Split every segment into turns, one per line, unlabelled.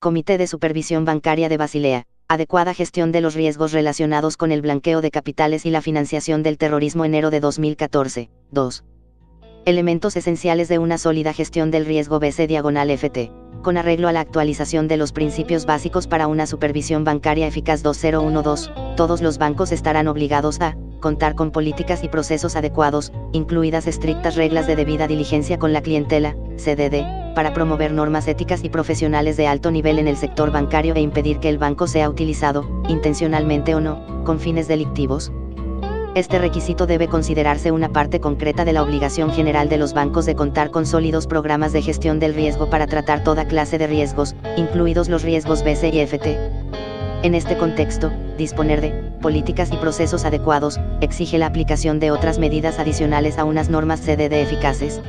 Comité de Supervisión Bancaria de Basilea. Adecuada gestión de los riesgos relacionados con el blanqueo de capitales y la financiación del terrorismo. Enero de 2014. 2. Elementos esenciales de una sólida gestión del riesgo BC/FT. Con arreglo a la actualización de los principios básicos para una supervisión bancaria eficaz 2012, todos los bancos estarán obligados a contar con políticas y procesos adecuados, incluidas estrictas reglas de debida diligencia con la clientela, CDD, para promover normas éticas y profesionales de alto nivel en el sector bancario e impedir que el banco sea utilizado, intencionalmente o no, con fines delictivos. Este requisito debe considerarse una parte concreta de la obligación general de los bancos de contar con sólidos programas de gestión del riesgo para tratar toda clase de riesgos, incluidos los riesgos BC y FT. En este contexto, disponer de políticas y procesos adecuados exige la aplicación de otras medidas adicionales a unas normas CDD eficaces.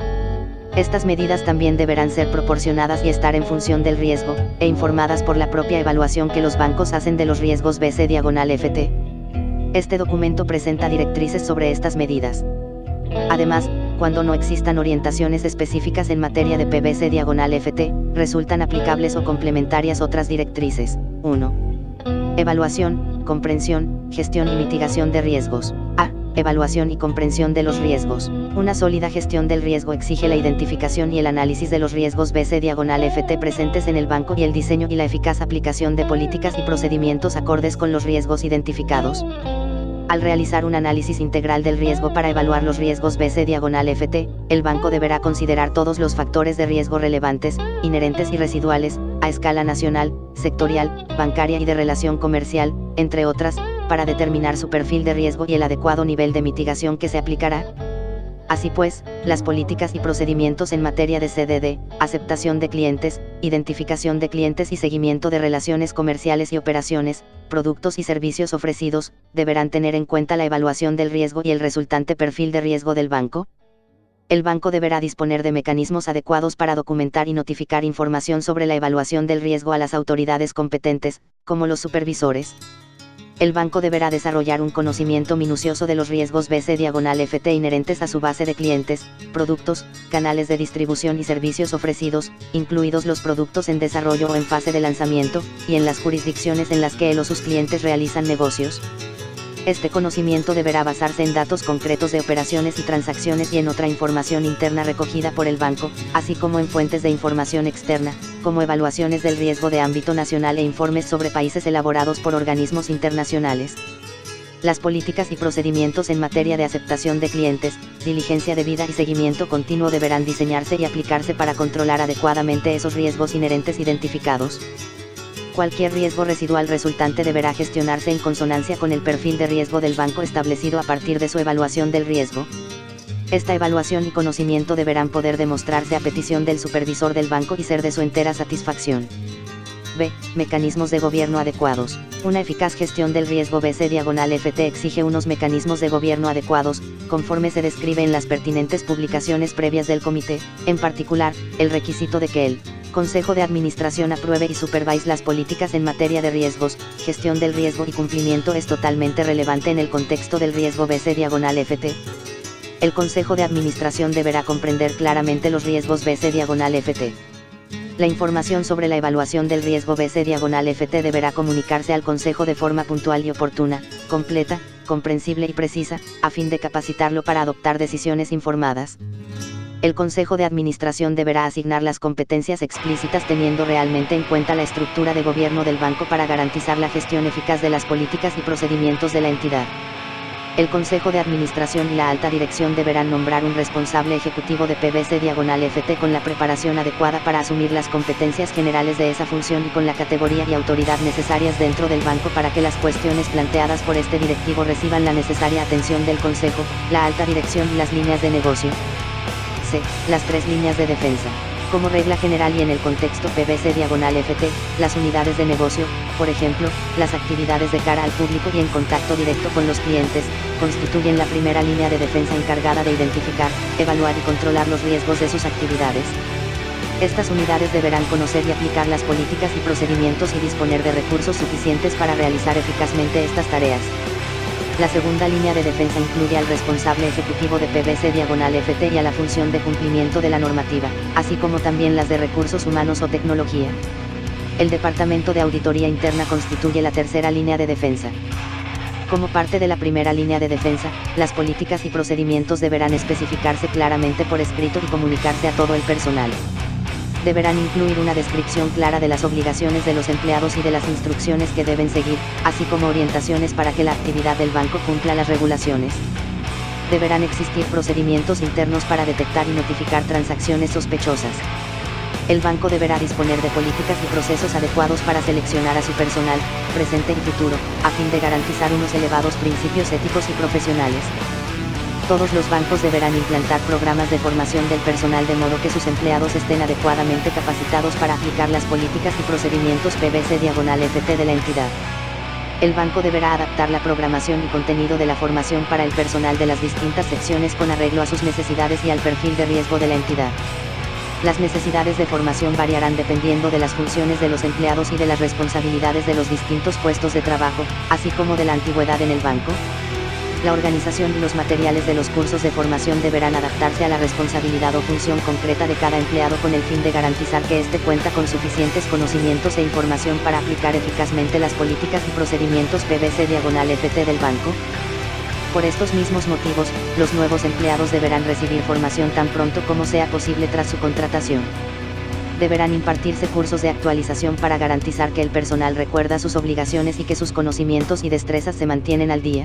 Estas medidas también deberán ser proporcionadas y estar en función del riesgo, e informadas por la propia evaluación que los bancos hacen de los riesgos BC/FT. Este documento presenta directrices sobre estas medidas. Además, cuando no existan orientaciones específicas en materia de PBC/FT, resultan aplicables o complementarias otras directrices. 1. Evaluación, comprensión, gestión y mitigación de riesgos. A. Evaluación y comprensión de los riesgos. Una sólida gestión del riesgo exige la identificación y el análisis de los riesgos BC/FT presentes en el banco y el diseño y la eficaz aplicación de políticas y procedimientos acordes con los riesgos identificados. Al realizar un análisis integral del riesgo para evaluar los riesgos BC/FT, el banco deberá considerar todos los factores de riesgo relevantes, inherentes y residuales, a escala nacional, sectorial, bancaria y de relación comercial, entre otras, para determinar su perfil de riesgo y el adecuado nivel de mitigación que se aplicará. Así pues, las políticas y procedimientos en materia de CDD, aceptación de clientes, identificación de clientes y seguimiento de relaciones comerciales y operaciones, productos y servicios ofrecidos, deberán tener en cuenta la evaluación del riesgo y el resultante perfil de riesgo del banco. El banco deberá disponer de mecanismos adecuados para documentar y notificar información sobre la evaluación del riesgo a las autoridades competentes, como los supervisores. El banco deberá desarrollar un conocimiento minucioso de los riesgos BC/FT inherentes a su base de clientes, productos, canales de distribución y servicios ofrecidos, incluidos los productos en desarrollo o en fase de lanzamiento, y en las jurisdicciones en las que él o sus clientes realizan negocios. Este conocimiento deberá basarse en datos concretos de operaciones y transacciones y en otra información interna recogida por el banco, así como en fuentes de información externa, como evaluaciones del riesgo de ámbito nacional e informes sobre países elaborados por organismos internacionales. Las políticas y procedimientos en materia de aceptación de clientes, diligencia debida y seguimiento continuo deberán diseñarse y aplicarse para controlar adecuadamente esos riesgos inherentes identificados. Cualquier riesgo residual resultante deberá gestionarse en consonancia con el perfil de riesgo del banco establecido a partir de su evaluación del riesgo. Esta evaluación y conocimiento deberán poder demostrarse a petición del supervisor del banco y ser de su entera satisfacción. B. Mecanismos de gobierno adecuados. Una eficaz gestión del riesgo BC/FT exige unos mecanismos de gobierno adecuados, conforme se describe en las pertinentes publicaciones previas del comité, en particular, el requisito de que el Consejo de Administración apruebe y supervise las políticas en materia de riesgos. Gestión del riesgo y cumplimiento es totalmente relevante en el contexto del riesgo BC/FT. El Consejo de Administración deberá comprender claramente los riesgos BC/FT. La información sobre la evaluación del riesgo BC/FT deberá comunicarse al Consejo de forma puntual y oportuna, completa, comprensible y precisa, a fin de capacitarlo para adoptar decisiones informadas. El Consejo de Administración deberá asignar las competencias explícitas teniendo realmente en cuenta la estructura de gobierno del banco para garantizar la gestión eficaz de las políticas y procedimientos de la entidad. El Consejo de Administración y la alta dirección deberán nombrar un responsable ejecutivo de PBC/FT con la preparación adecuada para asumir las competencias generales de esa función y con la categoría y autoridad necesarias dentro del banco para que las cuestiones planteadas por este directivo reciban la necesaria atención del Consejo, la alta dirección y las líneas de negocio. C. Las tres líneas de defensa. Como regla general y en el contexto PBC/FT, las unidades de negocio, por ejemplo, las actividades de cara al público y en contacto directo con los clientes, constituyen la primera línea de defensa encargada de identificar, evaluar y controlar los riesgos de sus actividades. Estas unidades deberán conocer y aplicar las políticas y procedimientos y disponer de recursos suficientes para realizar eficazmente estas tareas. La segunda línea de defensa incluye al responsable ejecutivo de PBC/FT y a la función de cumplimiento de la normativa, así como también las de recursos humanos o tecnología. El Departamento de Auditoría Interna constituye la tercera línea de defensa. Como parte de la primera línea de defensa, las políticas y procedimientos deberán especificarse claramente por escrito y comunicarse a todo el personal. Deberán incluir una descripción clara de las obligaciones de los empleados y de las instrucciones que deben seguir, así como orientaciones para que la actividad del banco cumpla las regulaciones. Deberán existir procedimientos internos para detectar y notificar transacciones sospechosas. El banco deberá disponer de políticas y procesos adecuados para seleccionar a su personal, presente y futuro, a fin de garantizar unos elevados principios éticos y profesionales. Todos los bancos deberán implantar programas de formación del personal de modo que sus empleados estén adecuadamente capacitados para aplicar las políticas y procedimientos PBC/FT de la entidad. El banco deberá adaptar la programación y contenido de la formación para el personal de las distintas secciones con arreglo a sus necesidades y al perfil de riesgo de la entidad. Las necesidades de formación variarán dependiendo de las funciones de los empleados y de las responsabilidades de los distintos puestos de trabajo, así como de la antigüedad en el banco. La organización y los materiales de los cursos de formación deberán adaptarse a la responsabilidad o función concreta de cada empleado con el fin de garantizar que éste cuenta con suficientes conocimientos e información para aplicar eficazmente las políticas y procedimientos PBC/FT del banco. Por estos mismos motivos, los nuevos empleados deberán recibir formación tan pronto como sea posible tras su contratación. Deberán impartirse cursos de actualización para garantizar que el personal recuerda sus obligaciones y que sus conocimientos y destrezas se mantienen al día.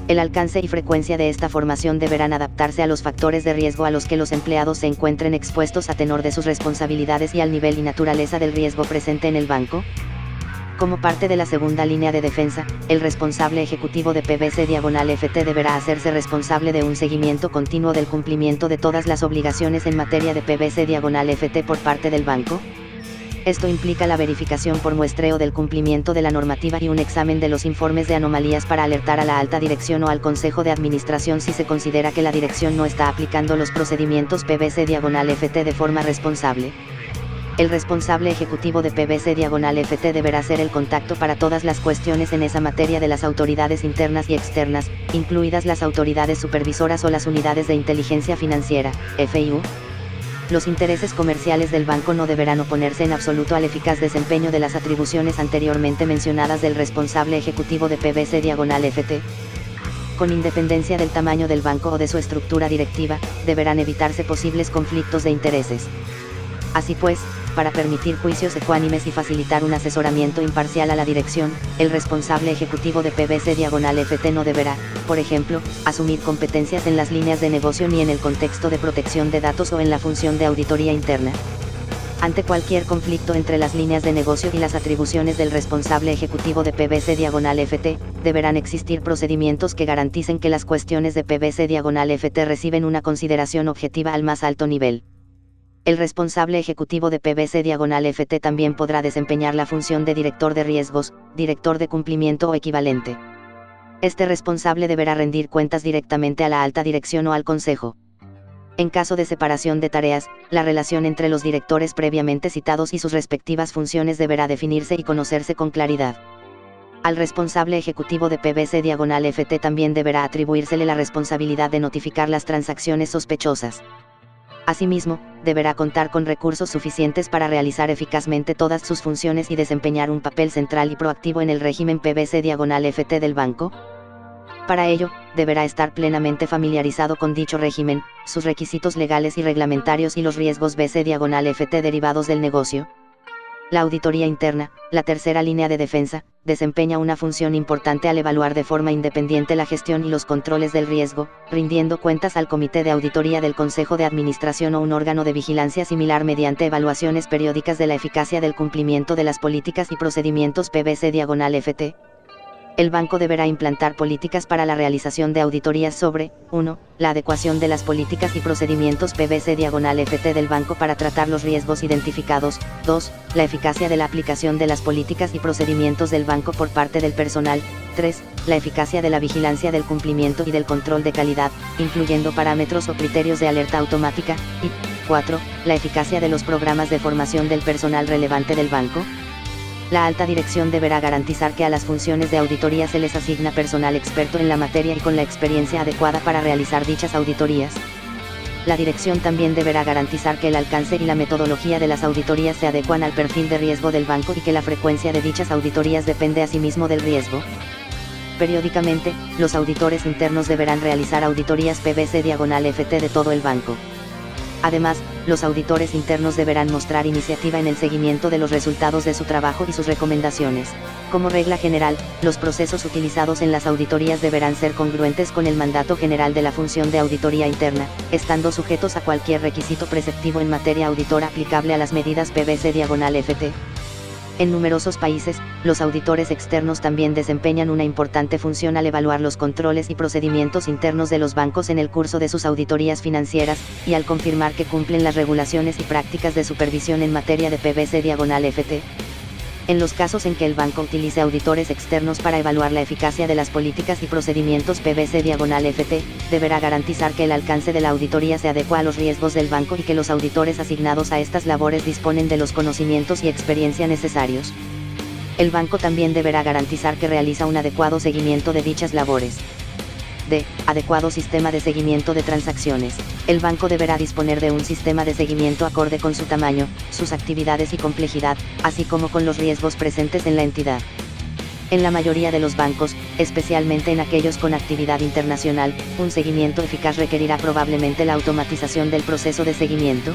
El alcance y frecuencia de esta formación deberán adaptarse a los factores de riesgo a los que los empleados se encuentren expuestos a tenor de sus responsabilidades y al nivel y naturaleza del riesgo presente en el banco. Como parte de la segunda línea de defensa, el responsable ejecutivo de PBC/FT deberá hacerse responsable de un seguimiento continuo del cumplimiento de todas las obligaciones en materia de PBC/FT por parte del banco. Esto implica la verificación por muestreo del cumplimiento de la normativa y un examen de los informes de anomalías para alertar a la alta dirección o al consejo de administración si se considera que la dirección no está aplicando los procedimientos PBC/FT de forma responsable. El responsable ejecutivo de PBC/FT deberá ser el contacto para todas las cuestiones en esa materia de las autoridades internas y externas, incluidas las autoridades supervisoras o las unidades de inteligencia financiera, FIU. Los intereses comerciales del banco no deberán oponerse en absoluto al eficaz desempeño de las atribuciones anteriormente mencionadas del responsable ejecutivo de PBC/FT. Con independencia del tamaño del banco o de su estructura directiva, deberán evitarse posibles conflictos de intereses. Así pues, para permitir juicios ecuánimes y facilitar un asesoramiento imparcial a la dirección, el responsable ejecutivo de PBC/FT no deberá, por ejemplo, asumir competencias en las líneas de negocio ni en el contexto de protección de datos o en la función de auditoría interna. Ante cualquier conflicto entre las líneas de negocio y las atribuciones del responsable ejecutivo de PBC/FT, deberán existir procedimientos que garanticen que las cuestiones de PBC/FT reciben una consideración objetiva al más alto nivel. El responsable ejecutivo de PBC/FT también podrá desempeñar la función de director de riesgos, director de cumplimiento o equivalente. Este responsable deberá rendir cuentas directamente a la alta dirección o al consejo. En caso de separación de tareas, la relación entre los directores previamente citados y sus respectivas funciones deberá definirse y conocerse con claridad. Al responsable ejecutivo de PBC/FT también deberá atribuírsele la responsabilidad de notificar las transacciones sospechosas. Asimismo, deberá contar con recursos suficientes para realizar eficazmente todas sus funciones y desempeñar un papel central y proactivo en el régimen PBC/FT del banco. Para ello, deberá estar plenamente familiarizado con dicho régimen, sus requisitos legales y reglamentarios y los riesgos BC/FT derivados del negocio. La auditoría interna, la tercera línea de defensa, desempeña una función importante al evaluar de forma independiente la gestión y los controles del riesgo, rindiendo cuentas al Comité de Auditoría del Consejo de Administración o un órgano de vigilancia similar mediante evaluaciones periódicas de la eficacia del cumplimiento de las políticas y procedimientos PBC/FT. El banco deberá implantar políticas para la realización de auditorías sobre 1. La adecuación de las políticas y procedimientos PBC/FT del banco para tratar los riesgos identificados. 2. La eficacia de la aplicación de las políticas y procedimientos del banco por parte del personal. 3. La eficacia de la vigilancia del cumplimiento y del control de calidad, incluyendo parámetros o criterios de alerta automática. Y 4. La eficacia de los programas de formación del personal relevante del banco. La alta dirección deberá garantizar que a las funciones de auditoría se les asigna personal experto en la materia y con la experiencia adecuada para realizar dichas auditorías. La dirección también deberá garantizar que el alcance y la metodología de las auditorías se adecuan al perfil de riesgo del banco y que la frecuencia de dichas auditorías depende asimismo del riesgo. Periódicamente, los auditores internos deberán realizar auditorías PBC/FT de todo el banco. Además, los auditores internos deberán mostrar iniciativa en el seguimiento de los resultados de su trabajo y sus recomendaciones. Como regla general, los procesos utilizados en las auditorías deberán ser congruentes con el mandato general de la función de auditoría interna, estando sujetos a cualquier requisito preceptivo en materia auditora aplicable a las medidas PBC/FT. En numerosos países, los auditores externos también desempeñan una importante función al evaluar los controles y procedimientos internos de los bancos en el curso de sus auditorías financieras, y al confirmar que cumplen las regulaciones y prácticas de supervisión en materia de PBC/FT. En los casos en que el banco utilice auditores externos para evaluar la eficacia de las políticas y procedimientos PBC/FT, deberá garantizar que el alcance de la auditoría se adecua a los riesgos del banco y que los auditores asignados a estas labores disponen de los conocimientos y experiencia necesarios. El banco también deberá garantizar que realiza un adecuado seguimiento de dichas labores. D. Adecuado sistema de seguimiento de transacciones. El banco deberá disponer de un sistema de seguimiento acorde con su tamaño, sus actividades y complejidad, así como con los riesgos presentes en la entidad. En la mayoría de los bancos, especialmente en aquellos con actividad internacional, un seguimiento eficaz requerirá probablemente la automatización del proceso de seguimiento.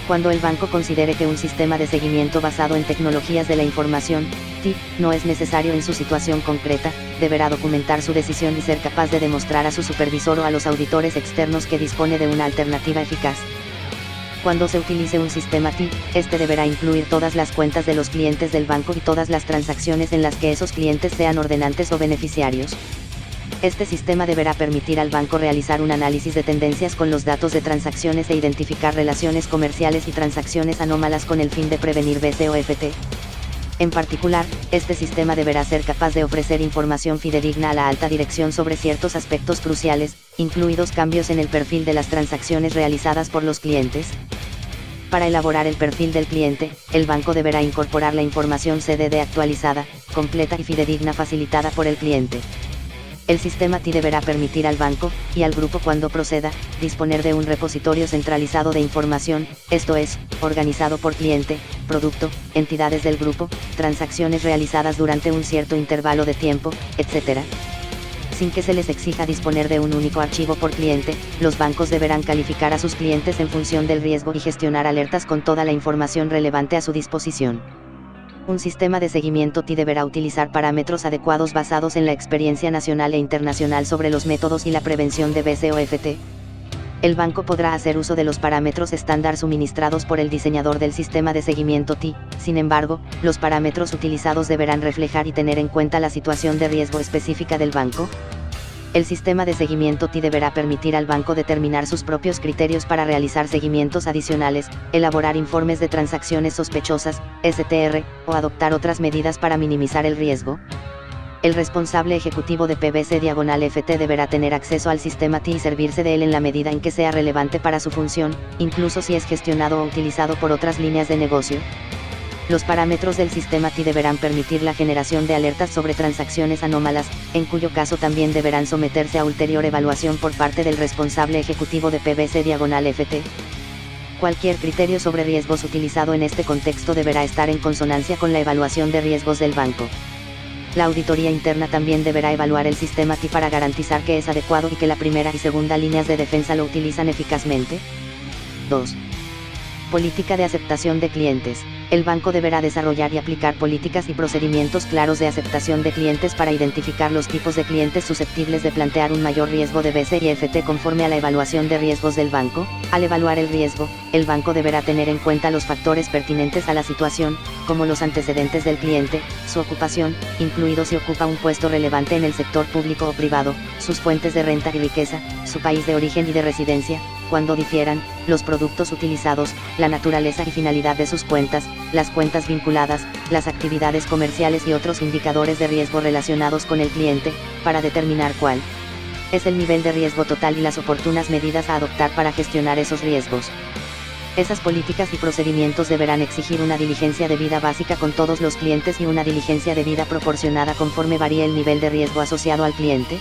Cuando el banco considere que un sistema de seguimiento basado en tecnologías de la información, TIC, no es necesario en su situación concreta, deberá documentar su decisión y ser capaz de demostrar a su supervisor o a los auditores externos que dispone de una alternativa eficaz. Cuando se utilice un sistema TIC, este deberá incluir todas las cuentas de los clientes del banco y todas las transacciones en las que esos clientes sean ordenantes o beneficiarios. Este sistema deberá permitir al banco realizar un análisis de tendencias con los datos de transacciones e identificar relaciones comerciales y transacciones anómalas con el fin de prevenir BCOFT. En particular, este sistema deberá ser capaz de ofrecer información fidedigna a la alta dirección sobre ciertos aspectos cruciales, incluidos cambios en el perfil de las transacciones realizadas por los clientes. Para elaborar el perfil del cliente, el banco deberá incorporar la información CDD actualizada, completa y fidedigna facilitada por el cliente. El sistema TI deberá permitir al banco, y al grupo cuando proceda, disponer de un repositorio centralizado de información, esto es, organizado por cliente, producto, entidades del grupo, transacciones realizadas durante un cierto intervalo de tiempo, etc. Sin que se les exija disponer de un único archivo por cliente, los bancos deberán calificar a sus clientes en función del riesgo y gestionar alertas con toda la información relevante a su disposición. Un sistema de seguimiento TI deberá utilizar parámetros adecuados basados en la experiencia nacional e internacional sobre los métodos y la prevención de BCOFT. El banco podrá hacer uso de los parámetros estándar suministrados por el diseñador del sistema de seguimiento TI, sin embargo, los parámetros utilizados deberán reflejar y tener en cuenta la situación de riesgo específica del banco. El sistema de seguimiento TI deberá permitir al banco determinar sus propios criterios para realizar seguimientos adicionales, elaborar informes de transacciones sospechosas, STR, o adoptar otras medidas para minimizar el riesgo. El responsable ejecutivo de PBC/FT deberá tener acceso al sistema TI y servirse de él en la medida en que sea relevante para su función, incluso si es gestionado o utilizado por otras líneas de negocio. Los parámetros del sistema TI deberán permitir la generación de alertas sobre transacciones anómalas, en cuyo caso también deberán someterse a ulterior evaluación por parte del responsable ejecutivo de PBC/FT. Cualquier criterio sobre riesgos utilizado en este contexto deberá estar en consonancia con la evaluación de riesgos del banco. La auditoría interna también deberá evaluar el sistema TI para garantizar que es adecuado y que la primera y segunda líneas de defensa lo utilizan eficazmente. 2. Política de aceptación de clientes. El banco deberá desarrollar y aplicar políticas y procedimientos claros de aceptación de clientes para identificar los tipos de clientes susceptibles de plantear un mayor riesgo de BCIFT conforme a la evaluación de riesgos del banco. Al evaluar el riesgo, el banco deberá tener en cuenta los factores pertinentes a la situación, como los antecedentes del cliente, su ocupación, incluido si ocupa un puesto relevante en el sector público o privado, sus fuentes de renta y riqueza, su país de origen y de residencia, cuando difieran, los productos utilizados, la naturaleza y finalidad de sus cuentas, las cuentas vinculadas, las actividades comerciales y otros indicadores de riesgo relacionados con el cliente, para determinar cuál es el nivel de riesgo total y las oportunas medidas a adoptar para gestionar esos riesgos. Esas políticas y procedimientos deberán exigir una diligencia debida básica con todos los clientes y una diligencia debida proporcionada conforme varíe el nivel de riesgo asociado al cliente.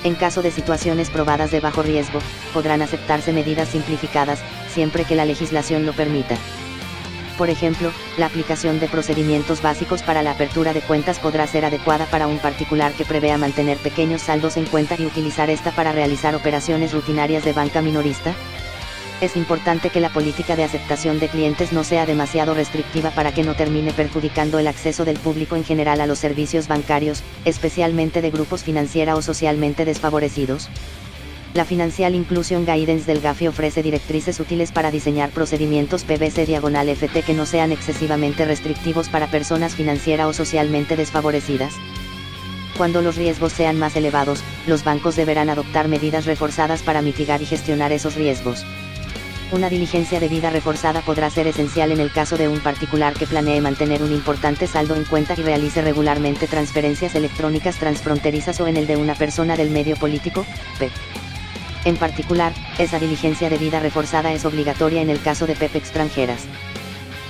En caso de situaciones probadas de bajo riesgo, podrán aceptarse medidas simplificadas, siempre que la legislación lo permita. Por ejemplo, la aplicación de procedimientos básicos para la apertura de cuentas podrá ser adecuada para un particular que prevea mantener pequeños saldos en cuenta y utilizar esta para realizar operaciones rutinarias de banca minorista. Es importante que la política de aceptación de clientes no sea demasiado restrictiva para que no termine perjudicando el acceso del público en general a los servicios bancarios, especialmente de grupos financiera o socialmente desfavorecidos. La Financial Inclusion Guidance del GAFI ofrece directrices útiles para diseñar procedimientos PBC/FT que no sean excesivamente restrictivos para personas financiera o socialmente desfavorecidas. Cuando los riesgos sean más elevados, los bancos deberán adoptar medidas reforzadas para mitigar y gestionar esos riesgos. Una diligencia debida reforzada podrá ser esencial en el caso de un particular que planee mantener un importante saldo en cuenta y realice regularmente transferencias electrónicas transfronterizas o en el de una persona del medio político, p. En particular, esa diligencia debida reforzada es obligatoria en el caso de PEP extranjeras.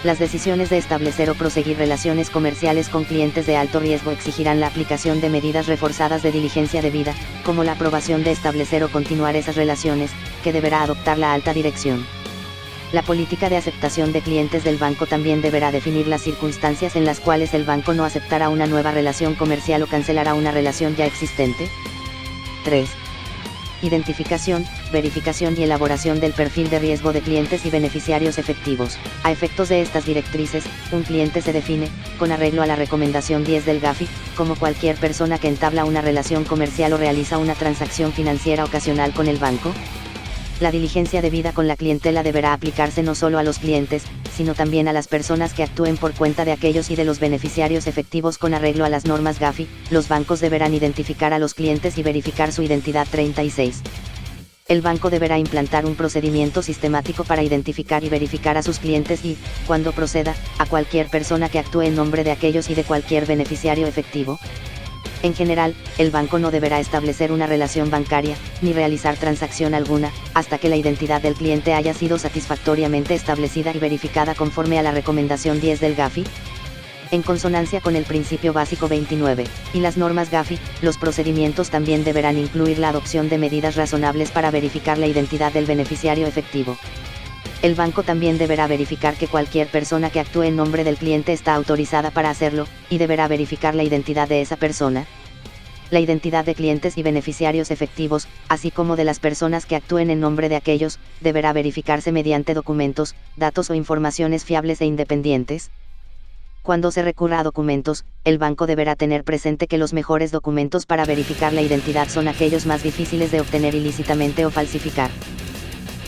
Las decisiones de establecer o proseguir relaciones comerciales con clientes de alto riesgo exigirán la aplicación de medidas reforzadas de diligencia debida, como la aprobación de establecer o continuar esas relaciones, que deberá adoptar la alta dirección. La política de aceptación de clientes del banco también deberá definir las circunstancias en las cuales el banco no aceptará una nueva relación comercial o cancelará una relación ya existente. 3. Identificación, verificación y elaboración del perfil de riesgo de clientes y beneficiarios efectivos. A efectos de estas directrices, un cliente se define, con arreglo a la recomendación 10 del GAFI, como cualquier persona que entabla una relación comercial o realiza una transacción financiera ocasional con el banco. La diligencia debida con la clientela deberá aplicarse no solo a los clientes, sino también a las personas que actúen por cuenta de aquellos y de los beneficiarios efectivos con arreglo a las normas GAFI. Los bancos deberán identificar a los clientes y verificar su identidad. 36. El banco deberá implantar un procedimiento sistemático para identificar y verificar a sus clientes y, cuando proceda, a cualquier persona que actúe en nombre de aquellos y de cualquier beneficiario efectivo. En general, el banco no deberá establecer una relación bancaria, ni realizar transacción alguna, hasta que la identidad del cliente haya sido satisfactoriamente establecida y verificada conforme a la recomendación 10 del GAFI. En consonancia con el principio básico 29, y las normas GAFI, los procedimientos también deberán incluir la adopción de medidas razonables para verificar la identidad del beneficiario efectivo. El banco también deberá verificar que cualquier persona que actúe en nombre del cliente está autorizada para hacerlo, y deberá verificar la identidad de esa persona. La identidad de clientes y beneficiarios efectivos, así como de las personas que actúen en nombre de aquellos, deberá verificarse mediante documentos, datos o informaciones fiables e independientes. Cuando se recurra a documentos, el banco deberá tener presente que los mejores documentos para verificar la identidad son aquellos más difíciles de obtener ilícitamente o falsificar.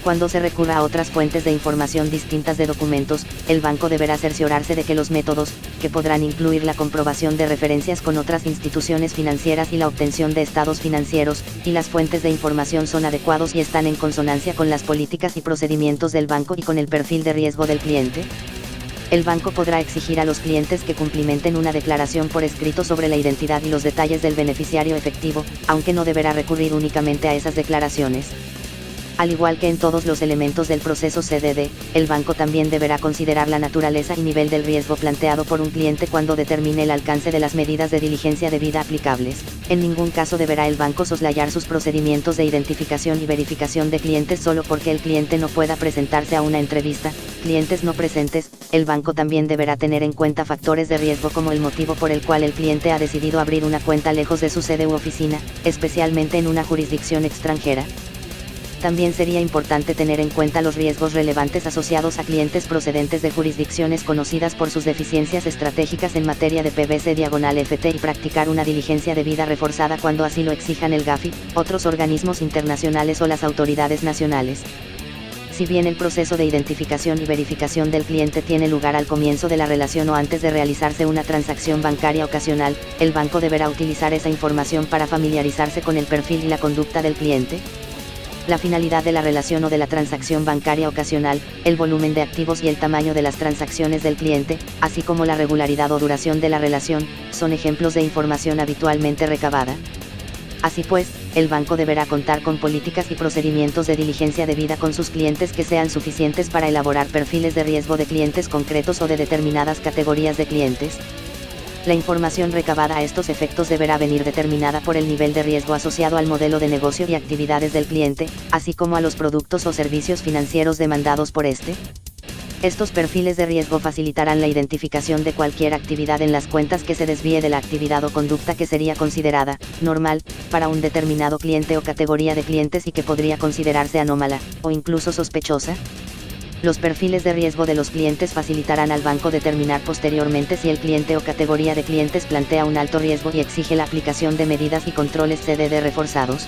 Cuando se recurra a otras fuentes de información distintas de documentos, el banco deberá cerciorarse de que los métodos, que podrán incluir la comprobación de referencias con otras instituciones financieras y la obtención de estados financieros, y las fuentes de información son adecuados y están en consonancia con las políticas y procedimientos del banco y con el perfil de riesgo del cliente. El banco podrá exigir a los clientes que cumplimenten una declaración por escrito sobre la identidad y los detalles del beneficiario efectivo, aunque no deberá recurrir únicamente a esas declaraciones. Al igual que en todos los elementos del proceso CDD, el banco también deberá considerar la naturaleza y nivel del riesgo planteado por un cliente cuando determine el alcance de las medidas de diligencia debida aplicables. En ningún caso deberá el banco soslayar sus procedimientos de identificación y verificación de clientes solo porque el cliente no pueda presentarse a una entrevista. Clientes no presentes, el banco también deberá tener en cuenta factores de riesgo como el motivo por el cual el cliente ha decidido abrir una cuenta lejos de su sede u oficina, especialmente en una jurisdicción extranjera. También sería importante tener en cuenta los riesgos relevantes asociados a clientes procedentes de jurisdicciones conocidas por sus deficiencias estratégicas en materia de PBC/FT y practicar una diligencia debida reforzada cuando así lo exijan el GAFI, otros organismos internacionales o las autoridades nacionales. Si bien el proceso de identificación y verificación del cliente tiene lugar al comienzo de la relación o antes de realizarse una transacción bancaria ocasional, el banco deberá utilizar esa información para familiarizarse con el perfil y la conducta del cliente. La finalidad de la relación o de la transacción bancaria ocasional, el volumen de activos y el tamaño de las transacciones del cliente, así como la regularidad o duración de la relación, son ejemplos de información habitualmente recabada. Así pues, el banco deberá contar con políticas y procedimientos de diligencia debida con sus clientes que sean suficientes para elaborar perfiles de riesgo de clientes concretos o de determinadas categorías de clientes. La información recabada a estos efectos deberá venir determinada por el nivel de riesgo asociado al modelo de negocio y actividades del cliente, así como a los productos o servicios financieros demandados por este. Estos perfiles de riesgo facilitarán la identificación de cualquier actividad en las cuentas que se desvíe de la actividad o conducta que sería considerada normal para un determinado cliente o categoría de clientes y que podría considerarse anómala, o incluso sospechosa. Los perfiles de riesgo de los clientes facilitarán al banco determinar posteriormente si el cliente o categoría de clientes plantea un alto riesgo y exige la aplicación de medidas y controles CDD reforzados.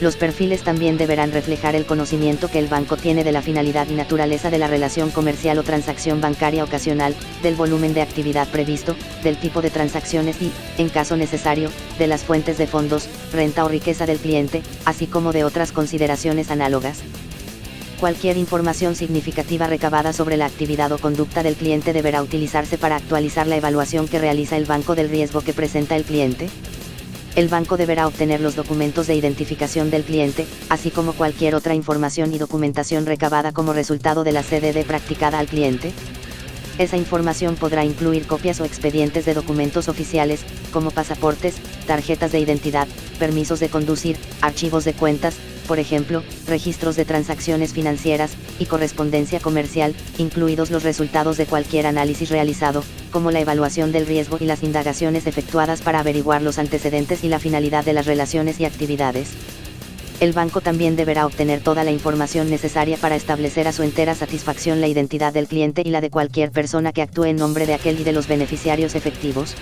Los perfiles también deberán reflejar el conocimiento que el banco tiene de la finalidad y naturaleza de la relación comercial o transacción bancaria ocasional, del volumen de actividad previsto, del tipo de transacciones y, en caso necesario, de las fuentes de fondos, renta o riqueza del cliente, así como de otras consideraciones análogas. Cualquier información significativa recabada sobre la actividad o conducta del cliente deberá utilizarse para actualizar la evaluación que realiza el banco del riesgo que presenta el cliente. El banco deberá obtener los documentos de identificación del cliente, así como cualquier otra información y documentación recabada como resultado de la CDD practicada al cliente. Esa información podrá incluir copias o expedientes de documentos oficiales, como pasaportes, tarjetas de identidad, permisos de conducir, archivos de cuentas, por ejemplo, registros de transacciones financieras, y correspondencia comercial, incluidos los resultados de cualquier análisis realizado, como la evaluación del riesgo y las indagaciones efectuadas para averiguar los antecedentes y la finalidad de las relaciones y actividades. El banco también deberá obtener toda la información necesaria para establecer a su entera satisfacción la identidad del cliente y la de cualquier persona que actúe en nombre de aquel y de los beneficiarios efectivos.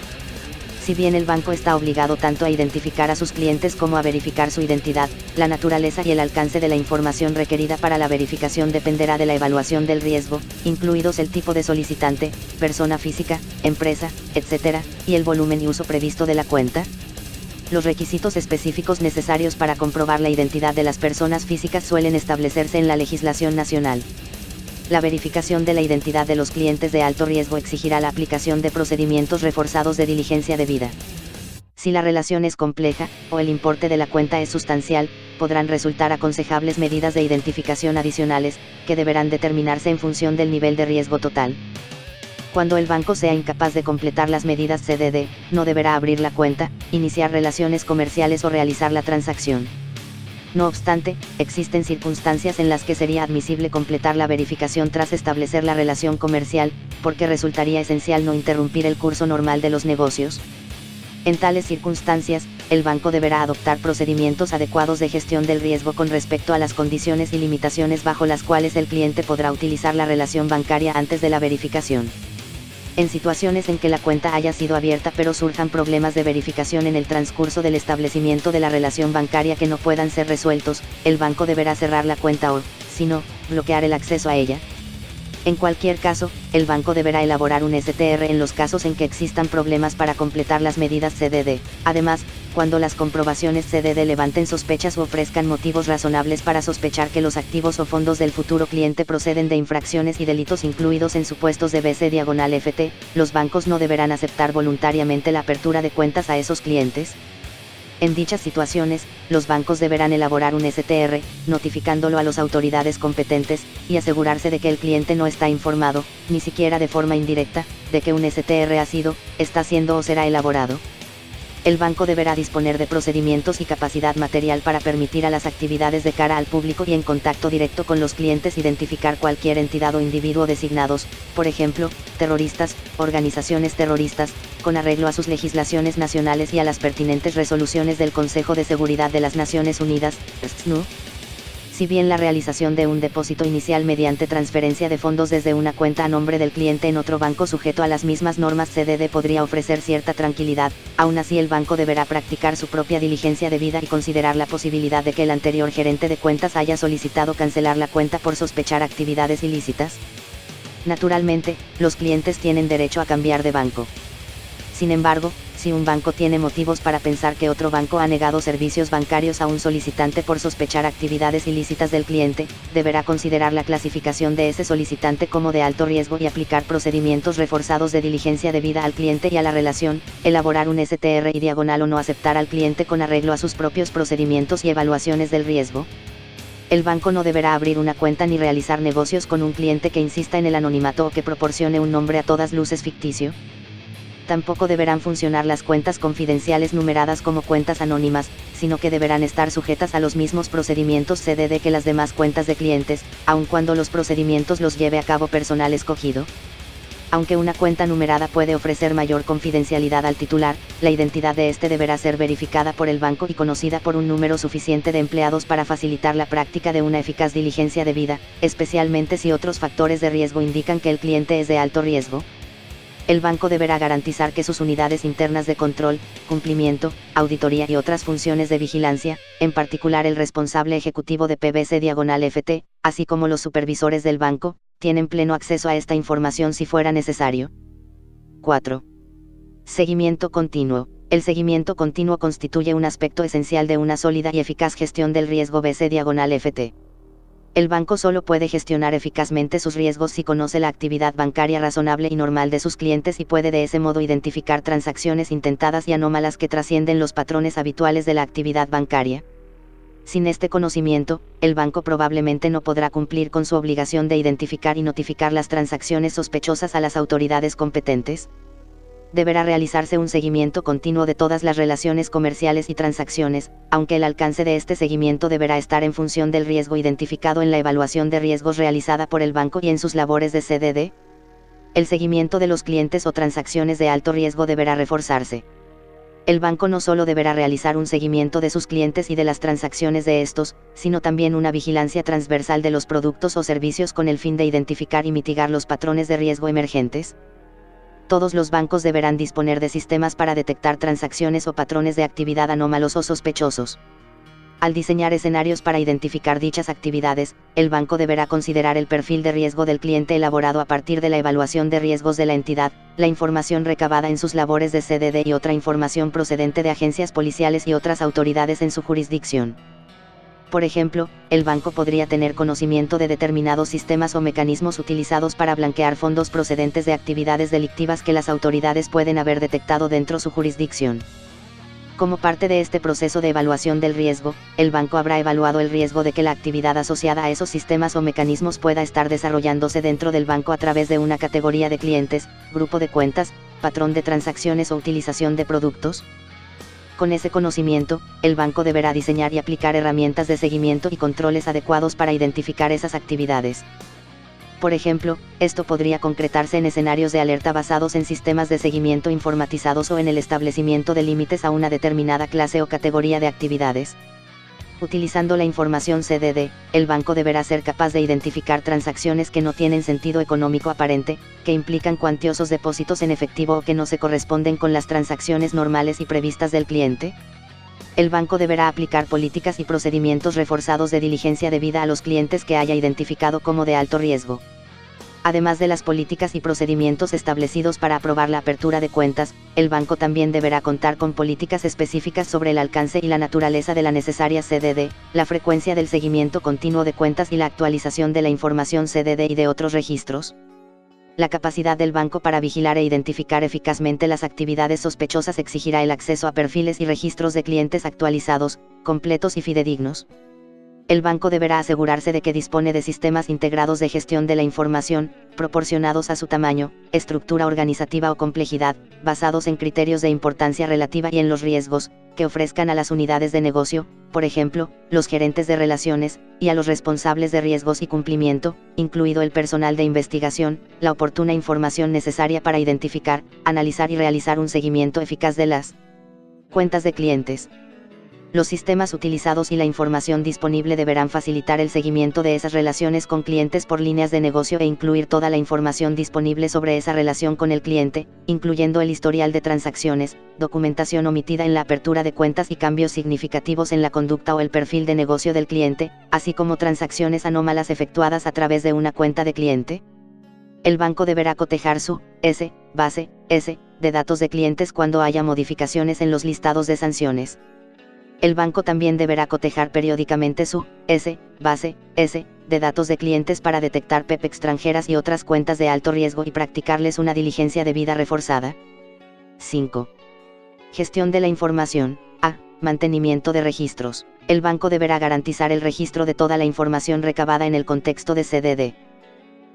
Si bien el banco está obligado tanto a identificar a sus clientes como a verificar su identidad, la naturaleza y el alcance de la información requerida para la verificación dependerá de la evaluación del riesgo, incluidos el tipo de solicitante, persona física, empresa, etc., y el volumen y uso previsto de la cuenta. Los requisitos específicos necesarios para comprobar la identidad de las personas físicas suelen establecerse en la legislación nacional. La verificación de la identidad de los clientes de alto riesgo exigirá la aplicación de procedimientos reforzados de diligencia debida. Si la relación es compleja, o el importe de la cuenta es sustancial, podrán resultar aconsejables medidas de identificación adicionales, que deberán determinarse en función del nivel de riesgo total. Cuando el banco sea incapaz de completar las medidas CDD, no deberá abrir la cuenta, iniciar relaciones comerciales o realizar la transacción. No obstante, existen circunstancias en las que sería admisible completar la verificación tras establecer la relación comercial, porque resultaría esencial no interrumpir el curso normal de los negocios. En tales circunstancias, el banco deberá adoptar procedimientos adecuados de gestión del riesgo con respecto a las condiciones y limitaciones bajo las cuales el cliente podrá utilizar la relación bancaria antes de la verificación. En situaciones en que la cuenta haya sido abierta pero surjan problemas de verificación en el transcurso del establecimiento de la relación bancaria que no puedan ser resueltos, el banco deberá cerrar la cuenta o, si no, bloquear el acceso a ella. En cualquier caso, el banco deberá elaborar un STR en los casos en que existan problemas para completar las medidas CDD. Además, cuando las comprobaciones CDD levanten sospechas o ofrezcan motivos razonables para sospechar que los activos o fondos del futuro cliente proceden de infracciones y delitos incluidos en supuestos de BC/FT, los bancos no deberán aceptar voluntariamente la apertura de cuentas a esos clientes. En dichas situaciones, los bancos deberán elaborar un STR, notificándolo a las autoridades competentes, y asegurarse de que el cliente no está informado, ni siquiera de forma indirecta, de que un STR está siendo o será elaborado. El banco deberá disponer de procedimientos y capacidad material para permitir a las actividades de cara al público y en contacto directo con los clientes identificar cualquier entidad o individuo designados, por ejemplo, terroristas, organizaciones terroristas, con arreglo a sus legislaciones nacionales y a las pertinentes resoluciones del Consejo de Seguridad de las Naciones Unidas, SNU. Si bien la realización de un depósito inicial mediante transferencia de fondos desde una cuenta a nombre del cliente en otro banco sujeto a las mismas normas CDD podría ofrecer cierta tranquilidad, aún así el banco deberá practicar su propia diligencia debida y considerar la posibilidad de que el anterior gerente de cuentas haya solicitado cancelar la cuenta por sospechar actividades ilícitas. Naturalmente, los clientes tienen derecho a cambiar de banco. Sin embargo, si un banco tiene motivos para pensar que otro banco ha negado servicios bancarios a un solicitante por sospechar actividades ilícitas del cliente, deberá considerar la clasificación de ese solicitante como de alto riesgo y aplicar procedimientos reforzados de diligencia debida al cliente y a la relación, elaborar un STR y diagonal o no aceptar al cliente con arreglo a sus propios procedimientos y evaluaciones del riesgo. El banco no deberá abrir una cuenta ni realizar negocios con un cliente que insista en el anonimato o que proporcione un nombre a todas luces ficticio. Tampoco deberán funcionar las cuentas confidenciales numeradas como cuentas anónimas, sino que deberán estar sujetas a los mismos procedimientos CDD que las demás cuentas de clientes, aun cuando los procedimientos los lleve a cabo personal escogido. Aunque una cuenta numerada puede ofrecer mayor confidencialidad al titular, la identidad de este deberá ser verificada por el banco y conocida por un número suficiente de empleados para facilitar la práctica de una eficaz diligencia debida, especialmente si otros factores de riesgo indican que el cliente es de alto riesgo. El banco deberá garantizar que sus unidades internas de control, cumplimiento, auditoría y otras funciones de vigilancia, en particular el responsable ejecutivo de PBC/FT, así como los supervisores del banco, tienen pleno acceso a esta información si fuera necesario. 4. Seguimiento continuo. El seguimiento continuo constituye un aspecto esencial de una sólida y eficaz gestión del riesgo BC/FT. El banco solo puede gestionar eficazmente sus riesgos si conoce la actividad bancaria razonable y normal de sus clientes y puede de ese modo identificar transacciones intentadas y anómalas que trascienden los patrones habituales de la actividad bancaria. Sin este conocimiento, el banco probablemente no podrá cumplir con su obligación de identificar y notificar las transacciones sospechosas a las autoridades competentes. Deberá realizarse un seguimiento continuo de todas las relaciones comerciales y transacciones, aunque el alcance de este seguimiento deberá estar en función del riesgo identificado en la evaluación de riesgos realizada por el banco y en sus labores de CDD. El seguimiento de los clientes o transacciones de alto riesgo deberá reforzarse. El banco no solo deberá realizar un seguimiento de sus clientes y de las transacciones de estos, sino también una vigilancia transversal de los productos o servicios con el fin de identificar y mitigar los patrones de riesgo emergentes. Todos los bancos deberán disponer de sistemas para detectar transacciones o patrones de actividad anómalos o sospechosos. Al diseñar escenarios para identificar dichas actividades, el banco deberá considerar el perfil de riesgo del cliente elaborado a partir de la evaluación de riesgos de la entidad, la información recabada en sus labores de CDD y otra información procedente de agencias policiales y otras autoridades en su jurisdicción. Por ejemplo, el banco podría tener conocimiento de determinados sistemas o mecanismos utilizados para blanquear fondos procedentes de actividades delictivas que las autoridades pueden haber detectado dentro de su jurisdicción. Como parte de este proceso de evaluación del riesgo, el banco habrá evaluado el riesgo de que la actividad asociada a esos sistemas o mecanismos pueda estar desarrollándose dentro del banco a través de una categoría de clientes, grupo de cuentas, patrón de transacciones o utilización de productos. Con ese conocimiento, el banco deberá diseñar y aplicar herramientas de seguimiento y controles adecuados para identificar esas actividades. Por ejemplo, esto podría concretarse en escenarios de alerta basados en sistemas de seguimiento informatizados o en el establecimiento de límites a una determinada clase o categoría de actividades. Utilizando la información CDD, el banco deberá ser capaz de identificar transacciones que no tienen sentido económico aparente, que implican cuantiosos depósitos en efectivo o que no se corresponden con las transacciones normales y previstas del cliente. El banco deberá aplicar políticas y procedimientos reforzados de diligencia debida a los clientes que haya identificado como de alto riesgo. Además de las políticas y procedimientos establecidos para aprobar la apertura de cuentas, el banco también deberá contar con políticas específicas sobre el alcance y la naturaleza de la necesaria CDD, la frecuencia del seguimiento continuo de cuentas y la actualización de la información CDD y de otros registros. La capacidad del banco para vigilar e identificar eficazmente las actividades sospechosas exigirá el acceso a perfiles y registros de clientes actualizados, completos y fidedignos. El banco deberá asegurarse de que dispone de sistemas integrados de gestión de la información, proporcionados a su tamaño, estructura organizativa o complejidad, basados en criterios de importancia relativa y en los riesgos, que ofrezcan a las unidades de negocio, por ejemplo, los gerentes de relaciones, y a los responsables de riesgos y cumplimiento, incluido el personal de investigación, la oportuna información necesaria para identificar, analizar y realizar un seguimiento eficaz de las cuentas de clientes. Los sistemas utilizados y la información disponible deberán facilitar el seguimiento de esas relaciones con clientes por líneas de negocio e incluir toda la información disponible sobre esa relación con el cliente, incluyendo el historial de transacciones, documentación omitida en la apertura de cuentas y cambios significativos en la conducta o el perfil de negocio del cliente, así como transacciones anómalas efectuadas a través de una cuenta de cliente. El banco deberá cotejar su base de datos de clientes cuando haya modificaciones en los listados de sanciones. El banco también deberá cotejar periódicamente su base de datos de clientes para detectar PEP extranjeras y otras cuentas de alto riesgo y practicarles una diligencia debida reforzada. 5. Gestión de la información. A. Mantenimiento de registros. El banco deberá garantizar el registro de toda la información recabada en el contexto de CDD.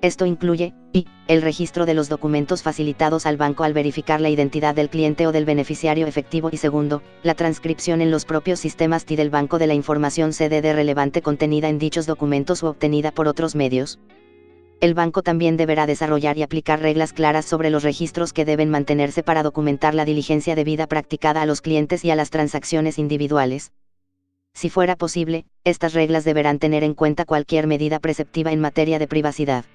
Esto incluye, y, el registro de los documentos facilitados al banco al verificar la identidad del cliente o del beneficiario efectivo y segundo, la transcripción en los propios sistemas TI del banco de la información CDD relevante contenida en dichos documentos u obtenida por otros medios. El banco también deberá desarrollar y aplicar reglas claras sobre los registros que deben mantenerse para documentar la diligencia debida practicada a los clientes y a las transacciones individuales. Si fuera posible, estas reglas deberán tener en cuenta cualquier medida preceptiva en materia de privacidad.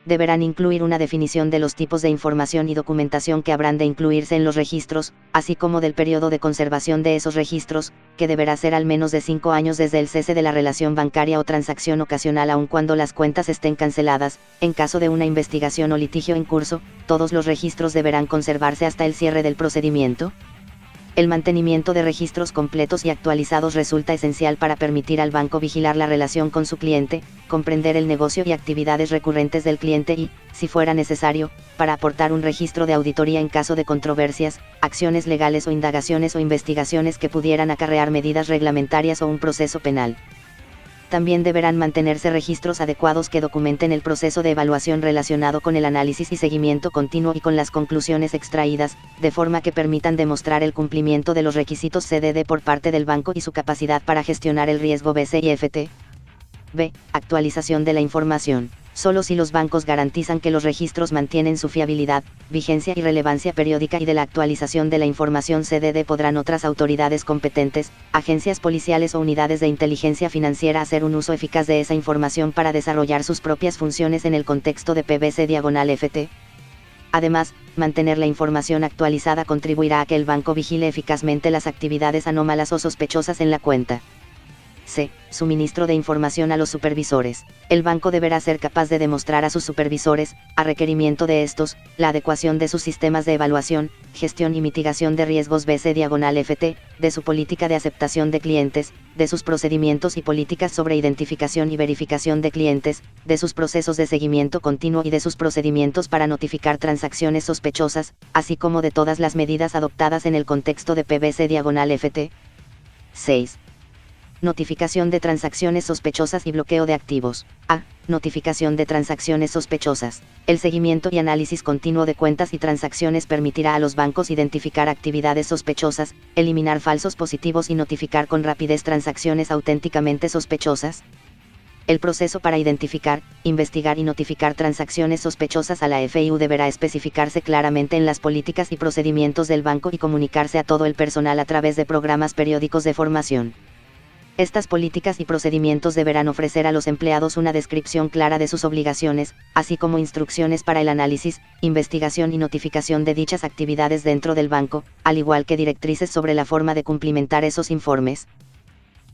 Deberán incluir una definición de los tipos de información y documentación que habrán de incluirse en los registros, así como del periodo de conservación de esos registros, que deberá ser al menos de 5 años desde el cese de la relación bancaria o transacción ocasional aun cuando las cuentas estén canceladas. En caso de una investigación o litigio en curso, todos los registros deberán conservarse hasta el cierre del procedimiento. El mantenimiento de registros completos y actualizados resulta esencial para permitir al banco vigilar la relación con su cliente, comprender el negocio y actividades recurrentes del cliente y, si fuera necesario, para aportar un registro de auditoría en caso de controversias, acciones legales o indagaciones o investigaciones que pudieran acarrear medidas reglamentarias o un proceso penal. También deberán mantenerse registros adecuados que documenten el proceso de evaluación relacionado con el análisis y seguimiento continuo y con las conclusiones extraídas, de forma que permitan demostrar el cumplimiento de los requisitos CDD por parte del banco y su capacidad para gestionar el riesgo BCIFT. B. Actualización de la información. Solo si los bancos garantizan que los registros mantienen su fiabilidad, vigencia y relevancia periódica y de la actualización de la información CDD podrán otras autoridades competentes, agencias policiales o unidades de inteligencia financiera hacer un uso eficaz de esa información para desarrollar sus propias funciones en el contexto de PBC/FT. Además, mantener la información actualizada contribuirá a que el banco vigile eficazmente las actividades anómalas o sospechosas en la cuenta. C. Suministro de información a los supervisores. El banco deberá ser capaz de demostrar a sus supervisores, a requerimiento de estos, la adecuación de sus sistemas de evaluación, gestión y mitigación de riesgos BC/FT, de su política de aceptación de clientes, de sus procedimientos y políticas sobre identificación y verificación de clientes, de sus procesos de seguimiento continuo y de sus procedimientos para notificar transacciones sospechosas, así como de todas las medidas adoptadas en el contexto de PBC/FT. 6. Notificación de transacciones sospechosas y bloqueo de activos. A. Notificación de transacciones sospechosas. El seguimiento y análisis continuo de cuentas y transacciones permitirá a los bancos identificar actividades sospechosas, eliminar falsos positivos y notificar con rapidez transacciones auténticamente sospechosas. El proceso para identificar, investigar y notificar transacciones sospechosas a la FIU deberá especificarse claramente en las políticas y procedimientos del banco y comunicarse a todo el personal a través de programas periódicos de formación. Estas políticas y procedimientos deberán ofrecer a los empleados una descripción clara de sus obligaciones, así como instrucciones para el análisis, investigación y notificación de dichas actividades dentro del banco, al igual que directrices sobre la forma de cumplimentar esos informes.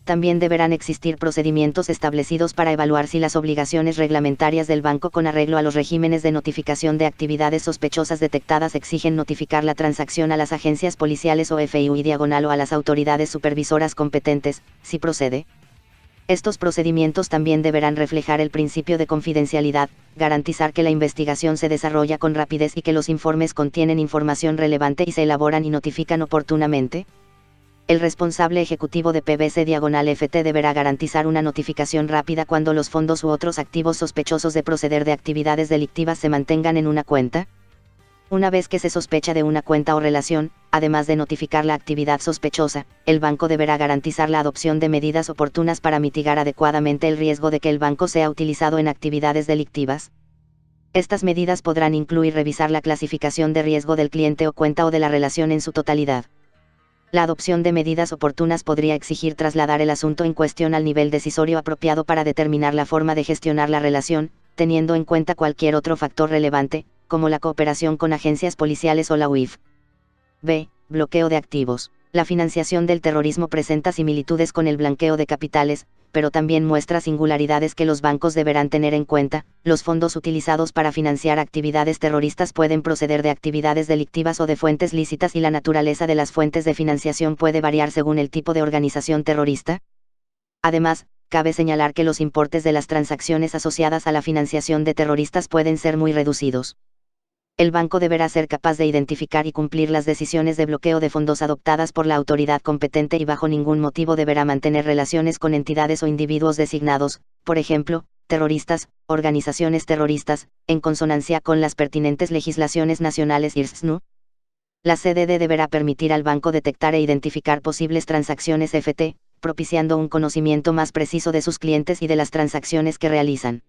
También deberán existir procedimientos establecidos para evaluar si las obligaciones reglamentarias del banco con arreglo a los regímenes de notificación de actividades sospechosas detectadas exigen notificar la transacción a las agencias policiales o FIU/o a las autoridades supervisoras competentes, si procede. Estos procedimientos también deberán reflejar el principio de confidencialidad, garantizar que la investigación se desarrolla con rapidez y que los informes contienen información relevante y se elaboran y notifican oportunamente. El responsable ejecutivo de PBC/FT deberá garantizar una notificación rápida cuando los fondos u otros activos sospechosos de proceder de actividades delictivas se mantengan en una cuenta. Una vez que se sospecha de una cuenta o relación, además de notificar la actividad sospechosa, el banco deberá garantizar la adopción de medidas oportunas para mitigar adecuadamente el riesgo de que el banco sea utilizado en actividades delictivas. Estas medidas podrán incluir revisar la clasificación de riesgo del cliente o cuenta o de la relación en su totalidad. La adopción de medidas oportunas podría exigir trasladar el asunto en cuestión al nivel decisorio apropiado para determinar la forma de gestionar la relación, teniendo en cuenta cualquier otro factor relevante, como la cooperación con agencias policiales o la UIF. B. Bloqueo de activos. La financiación del terrorismo presenta similitudes con el blanqueo de capitales, pero también muestra singularidades que los bancos deberán tener en cuenta. Los fondos utilizados para financiar actividades terroristas pueden proceder de actividades delictivas o de fuentes lícitas y la naturaleza de las fuentes de financiación puede variar según el tipo de organización terrorista. Además, cabe señalar que los importes de las transacciones asociadas a la financiación de terroristas pueden ser muy reducidos. El banco deberá ser capaz de identificar y cumplir las decisiones de bloqueo de fondos adoptadas por la autoridad competente y bajo ningún motivo deberá mantener relaciones con entidades o individuos designados, por ejemplo, terroristas, organizaciones terroristas, en consonancia con las pertinentes legislaciones nacionales y IRSNU. La CDD deberá permitir al banco detectar e identificar posibles transacciones FT, propiciando un conocimiento más preciso de sus clientes y de las transacciones que realizan.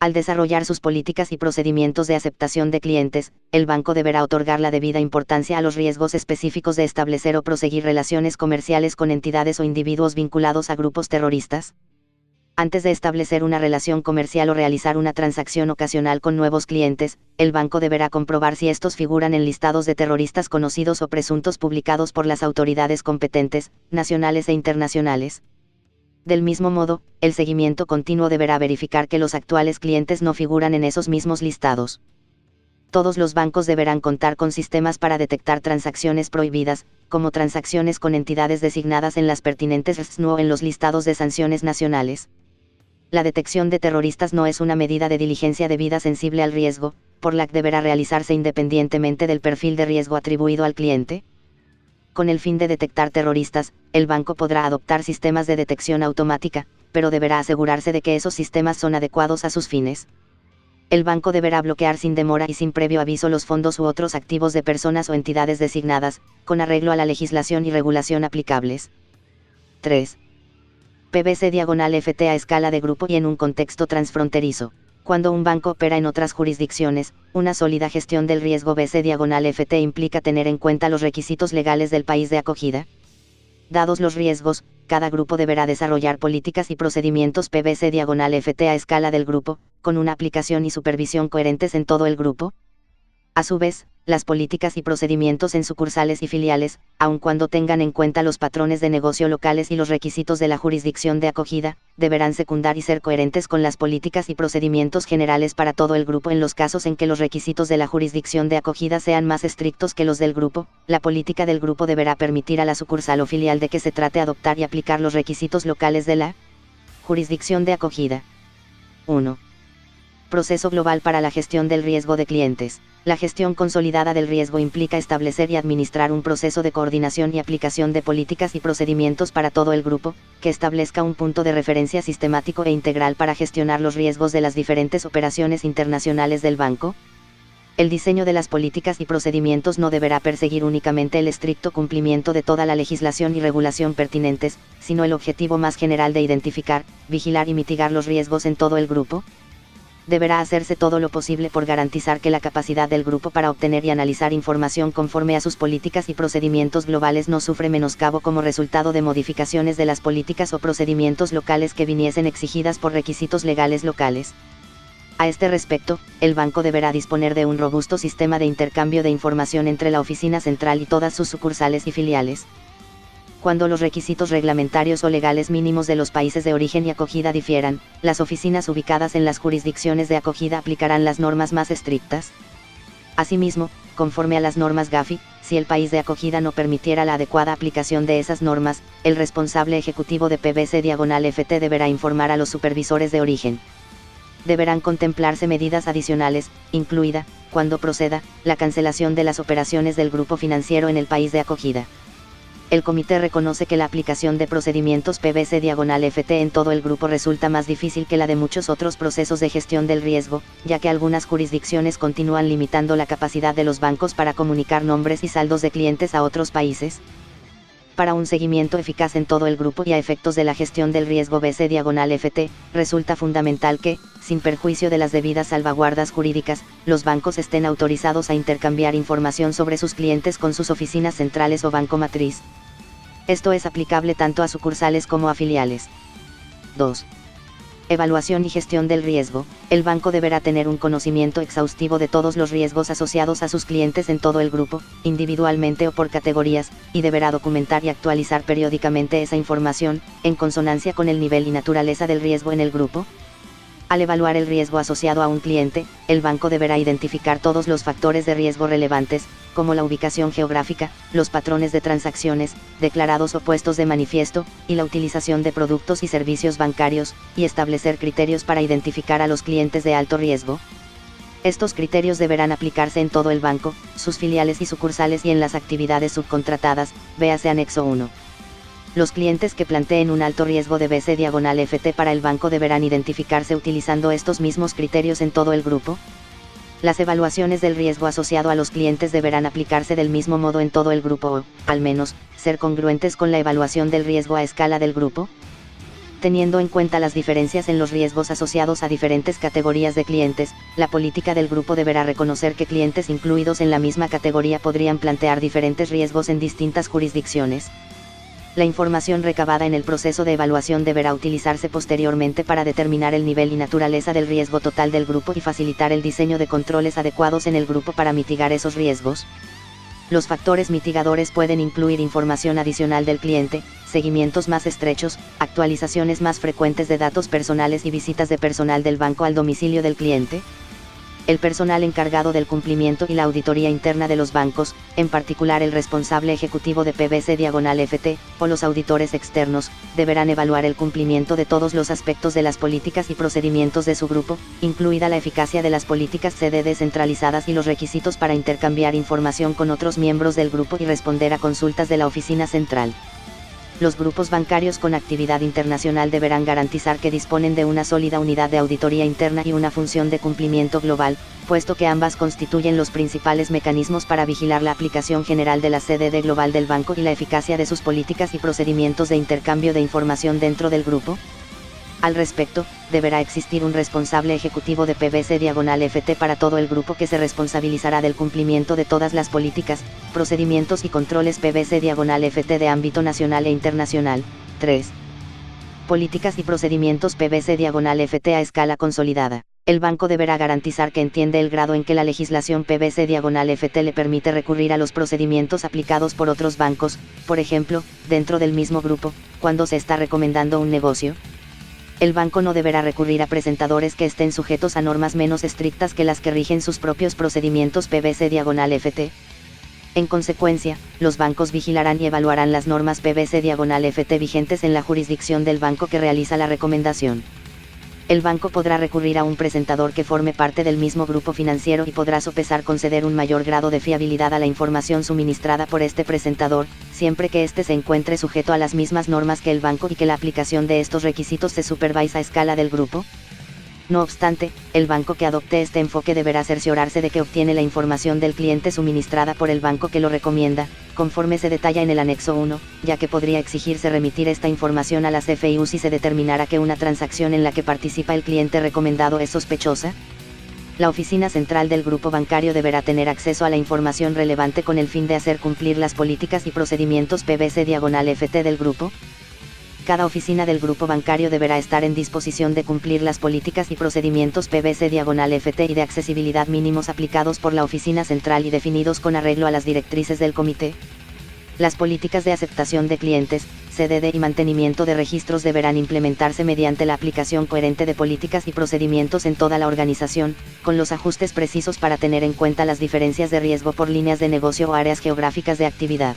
Al desarrollar sus políticas y procedimientos de aceptación de clientes, el banco deberá otorgar la debida importancia a los riesgos específicos de establecer o proseguir relaciones comerciales con entidades o individuos vinculados a grupos terroristas. Antes de establecer una relación comercial o realizar una transacción ocasional con nuevos clientes, el banco deberá comprobar si estos figuran en listados de terroristas conocidos o presuntos publicados por las autoridades competentes, nacionales e internacionales. Del mismo modo, el seguimiento continuo deberá verificar que los actuales clientes no figuran en esos mismos listados. Todos los bancos deberán contar con sistemas para detectar transacciones prohibidas, como transacciones con entidades designadas en las pertinentes RSNU o en los listados de sanciones nacionales. La detección de terroristas no es una medida de diligencia debida sensible al riesgo, por la que deberá realizarse independientemente del perfil de riesgo atribuido al cliente. Con el fin de detectar terroristas, el banco podrá adoptar sistemas de detección automática, pero deberá asegurarse de que esos sistemas son adecuados a sus fines. El banco deberá bloquear sin demora y sin previo aviso los fondos u otros activos de personas o entidades designadas, con arreglo a la legislación y regulación aplicables. 3. PBC-FT a escala de grupo y en un contexto transfronterizo. Cuando un banco opera en otras jurisdicciones, una sólida gestión del riesgo BC-FT implica tener en cuenta los requisitos legales del país de acogida. Dados los riesgos, cada grupo deberá desarrollar políticas y procedimientos PBC-FT a escala del grupo, con una aplicación y supervisión coherentes en todo el grupo. A su vez, las políticas y procedimientos en sucursales y filiales, aun cuando tengan en cuenta los patrones de negocio locales y los requisitos de la jurisdicción de acogida, deberán secundar y ser coherentes con las políticas y procedimientos generales para todo el grupo en los casos en que los requisitos de la jurisdicción de acogida sean más estrictos que los del grupo. La política del grupo deberá permitir a la sucursal o filial de que se trate adoptar y aplicar los requisitos locales de la jurisdicción de acogida. 1. Proceso global para la gestión del riesgo de clientes. La gestión consolidada del riesgo implica establecer y administrar un proceso de coordinación y aplicación de políticas y procedimientos para todo el grupo, que establezca un punto de referencia sistemático e integral para gestionar los riesgos de las diferentes operaciones internacionales del banco. El diseño de las políticas y procedimientos no deberá perseguir únicamente el estricto cumplimiento de toda la legislación y regulación pertinentes, sino el objetivo más general de identificar, vigilar y mitigar los riesgos en todo el grupo. Deberá hacerse todo lo posible por garantizar que la capacidad del grupo para obtener y analizar información conforme a sus políticas y procedimientos globales no sufre menoscabo como resultado de modificaciones de las políticas o procedimientos locales que viniesen exigidas por requisitos legales locales. A este respecto, el banco deberá disponer de un robusto sistema de intercambio de información entre la oficina central y todas sus sucursales y filiales. Cuando los requisitos reglamentarios o legales mínimos de los países de origen y acogida difieran, las oficinas ubicadas en las jurisdicciones de acogida aplicarán las normas más estrictas. Asimismo, conforme a las normas GAFI, si el país de acogida no permitiera la adecuada aplicación de esas normas, el responsable ejecutivo de PBC-FT deberá informar a los supervisores de origen. Deberán contemplarse medidas adicionales, incluida, cuando proceda, la cancelación de las operaciones del grupo financiero en el país de acogida. El comité reconoce que la aplicación de procedimientos PBC-FT en todo el grupo resulta más difícil que la de muchos otros procesos de gestión del riesgo, ya que algunas jurisdicciones continúan limitando la capacidad de los bancos para comunicar nombres y saldos de clientes a otros países. Para un seguimiento eficaz en todo el grupo y a efectos de la gestión del riesgo BC-FT, resulta fundamental que, sin perjuicio de las debidas salvaguardas jurídicas, los bancos estén autorizados a intercambiar información sobre sus clientes con sus oficinas centrales o banco matriz. Esto es aplicable tanto a sucursales como a filiales. 2. Evaluación y gestión del riesgo. El banco deberá tener un conocimiento exhaustivo de todos los riesgos asociados a sus clientes en todo el grupo, individualmente o por categorías, y deberá documentar y actualizar periódicamente esa información, en consonancia con el nivel y naturaleza del riesgo en el grupo. Al evaluar el riesgo asociado a un cliente, el banco deberá identificar todos los factores de riesgo relevantes, como la ubicación geográfica, los patrones de transacciones, declarados o puestos de manifiesto, y la utilización de productos y servicios bancarios, y establecer criterios para identificar a los clientes de alto riesgo. Estos criterios deberán aplicarse en todo el banco, sus filiales y sucursales y en las actividades subcontratadas, véase anexo 1. Los clientes que planteen un alto riesgo de BC/FT para el banco deberán identificarse utilizando estos mismos criterios en todo el grupo. Las evaluaciones del riesgo asociado a los clientes deberán aplicarse del mismo modo en todo el grupo o, al menos, ser congruentes con la evaluación del riesgo a escala del grupo. Teniendo en cuenta las diferencias en los riesgos asociados a diferentes categorías de clientes, la política del grupo deberá reconocer que clientes incluidos en la misma categoría podrían plantear diferentes riesgos en distintas jurisdicciones. La información recabada en el proceso de evaluación deberá utilizarse posteriormente para determinar el nivel y naturaleza del riesgo total del grupo y facilitar el diseño de controles adecuados en el grupo para mitigar esos riesgos. Los factores mitigadores pueden incluir información adicional del cliente, seguimientos más estrechos, actualizaciones más frecuentes de datos personales y visitas de personal del banco al domicilio del cliente. El personal encargado del cumplimiento y la auditoría interna de los bancos, en particular el responsable ejecutivo de PBC/FT, o los auditores externos, deberán evaluar el cumplimiento de todos los aspectos de las políticas y procedimientos de su grupo, incluida la eficacia de las políticas CD descentralizadas y los requisitos para intercambiar información con otros miembros del grupo y responder a consultas de la oficina central. Los grupos bancarios con actividad internacional deberán garantizar que disponen de una sólida unidad de auditoría interna y una función de cumplimiento global, puesto que ambas constituyen los principales mecanismos para vigilar la aplicación general de la CDD global del banco y la eficacia de sus políticas y procedimientos de intercambio de información dentro del grupo. Al respecto, deberá existir un responsable ejecutivo de PBC/FT para todo el grupo que se responsabilizará del cumplimiento de todas las políticas, procedimientos y controles PBC/FT de ámbito nacional e internacional. 3. Políticas y procedimientos PBC/FT a escala consolidada. El banco deberá garantizar que entiende el grado en que la legislación PBC/FT le permite recurrir a los procedimientos aplicados por otros bancos, por ejemplo, dentro del mismo grupo, cuando se está recomendando un negocio. El banco no deberá recurrir a presentadores que estén sujetos a normas menos estrictas que las que rigen sus propios procedimientos PBC/FT. En consecuencia, los bancos vigilarán y evaluarán las normas PBC/FT vigentes en la jurisdicción del banco que realiza la recomendación. El banco podrá recurrir a un presentador que forme parte del mismo grupo financiero y podrá sopesar conceder un mayor grado de fiabilidad a la información suministrada por este presentador, siempre que éste se encuentre sujeto a las mismas normas que el banco y que la aplicación de estos requisitos se supervisa a escala del grupo. No obstante, el banco que adopte este enfoque deberá cerciorarse de que obtiene la información del cliente suministrada por el banco que lo recomienda, conforme se detalla en el anexo 1, ya que podría exigirse remitir esta información a la CFIU si se determinara que una transacción en la que participa el cliente recomendado es sospechosa. La oficina central del grupo bancario deberá tener acceso a la información relevante con el fin de hacer cumplir las políticas y procedimientos PBC/FT del grupo. Cada oficina del grupo bancario deberá estar en disposición de cumplir las políticas y procedimientos PBC/FT y de accesibilidad mínimos aplicados por la oficina central y definidos con arreglo a las directrices del comité. Las políticas de aceptación de clientes, CDD y mantenimiento de registros deberán implementarse mediante la aplicación coherente de políticas y procedimientos en toda la organización, con los ajustes precisos para tener en cuenta las diferencias de riesgo por líneas de negocio o áreas geográficas de actividad.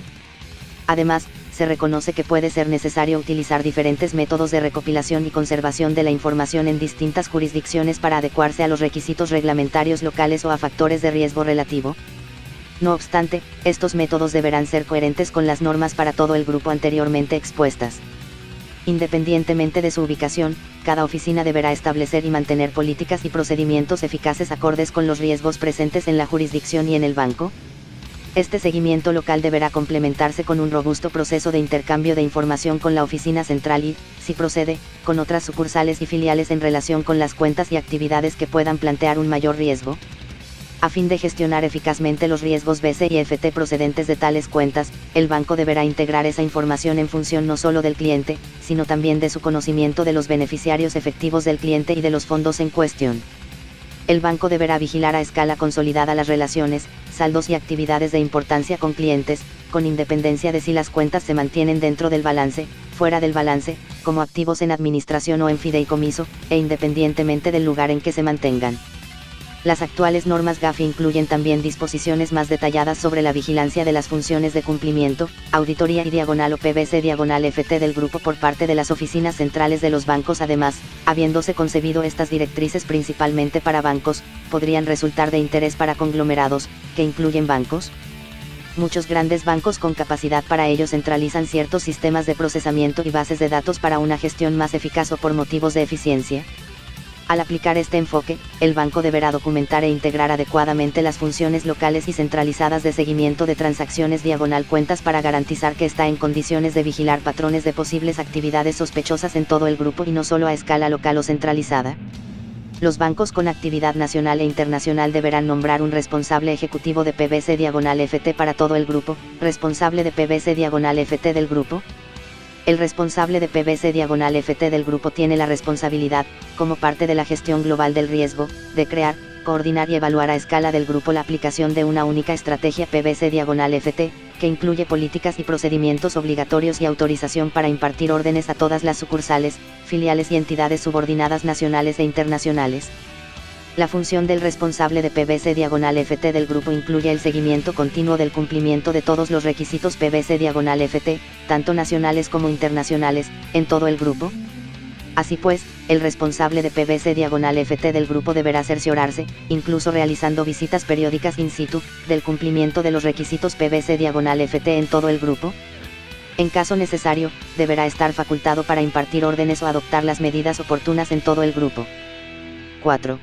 Además, se reconoce que puede ser necesario utilizar diferentes métodos de recopilación y conservación de la información en distintas jurisdicciones para adecuarse a los requisitos reglamentarios locales o a factores de riesgo relativo. No obstante, estos métodos deberán ser coherentes con las normas para todo el grupo anteriormente expuestas. Independientemente de su ubicación, cada oficina deberá establecer y mantener políticas y procedimientos eficaces acordes con los riesgos presentes en la jurisdicción y en el banco. Este seguimiento local deberá complementarse con un robusto proceso de intercambio de información con la oficina central y, si procede, con otras sucursales y filiales en relación con las cuentas y actividades que puedan plantear un mayor riesgo. A fin de gestionar eficazmente los riesgos BC y FT procedentes de tales cuentas, el banco deberá integrar esa información en función no solo del cliente, sino también de su conocimiento de los beneficiarios efectivos del cliente y de los fondos en cuestión. El banco deberá vigilar a escala consolidada las relaciones, saldos y actividades de importancia con clientes, con independencia de si las cuentas se mantienen dentro del balance, fuera del balance, como activos en administración o en fideicomiso, e independientemente del lugar en que se mantengan. Las actuales normas GAFI incluyen también disposiciones más detalladas sobre la vigilancia de las funciones de cumplimiento, auditoría y diagonal o PBC diagonal FT del grupo por parte de las oficinas centrales de los bancos. Además, habiéndose concebido estas directrices principalmente para bancos, podrían resultar de interés para conglomerados, que incluyen bancos. Muchos grandes bancos con capacidad para ello centralizan ciertos sistemas de procesamiento y bases de datos para una gestión más eficaz o por motivos de eficiencia. Al aplicar este enfoque, el banco deberá documentar e integrar adecuadamente las funciones locales y centralizadas de seguimiento de transacciones diagonal cuentas para garantizar que está en condiciones de vigilar patrones de posibles actividades sospechosas en todo el grupo y no solo a escala local o centralizada. Los bancos con actividad nacional e internacional deberán nombrar un responsable ejecutivo de PBC diagonal FT para todo el grupo, responsable de PBC diagonal FT del grupo. El responsable de PBC diagonal FT del grupo tiene la responsabilidad, como parte de la gestión global del riesgo, de crear, coordinar y evaluar a escala del grupo la aplicación de una única estrategia PBC diagonal FT, que incluye políticas y procedimientos obligatorios y autorización para impartir órdenes a todas las sucursales, filiales y entidades subordinadas nacionales e internacionales. La función del responsable de PBC diagonal FT del grupo incluye el seguimiento continuo del cumplimiento de todos los requisitos PBC diagonal FT, tanto nacionales como internacionales, en todo el grupo. Así pues, el responsable de PBC diagonal FT del grupo deberá cerciorarse, incluso realizando visitas periódicas in situ, del cumplimiento de los requisitos PBC diagonal FT en todo el grupo. En caso necesario, deberá estar facultado para impartir órdenes o adoptar las medidas oportunas en todo el grupo. 4.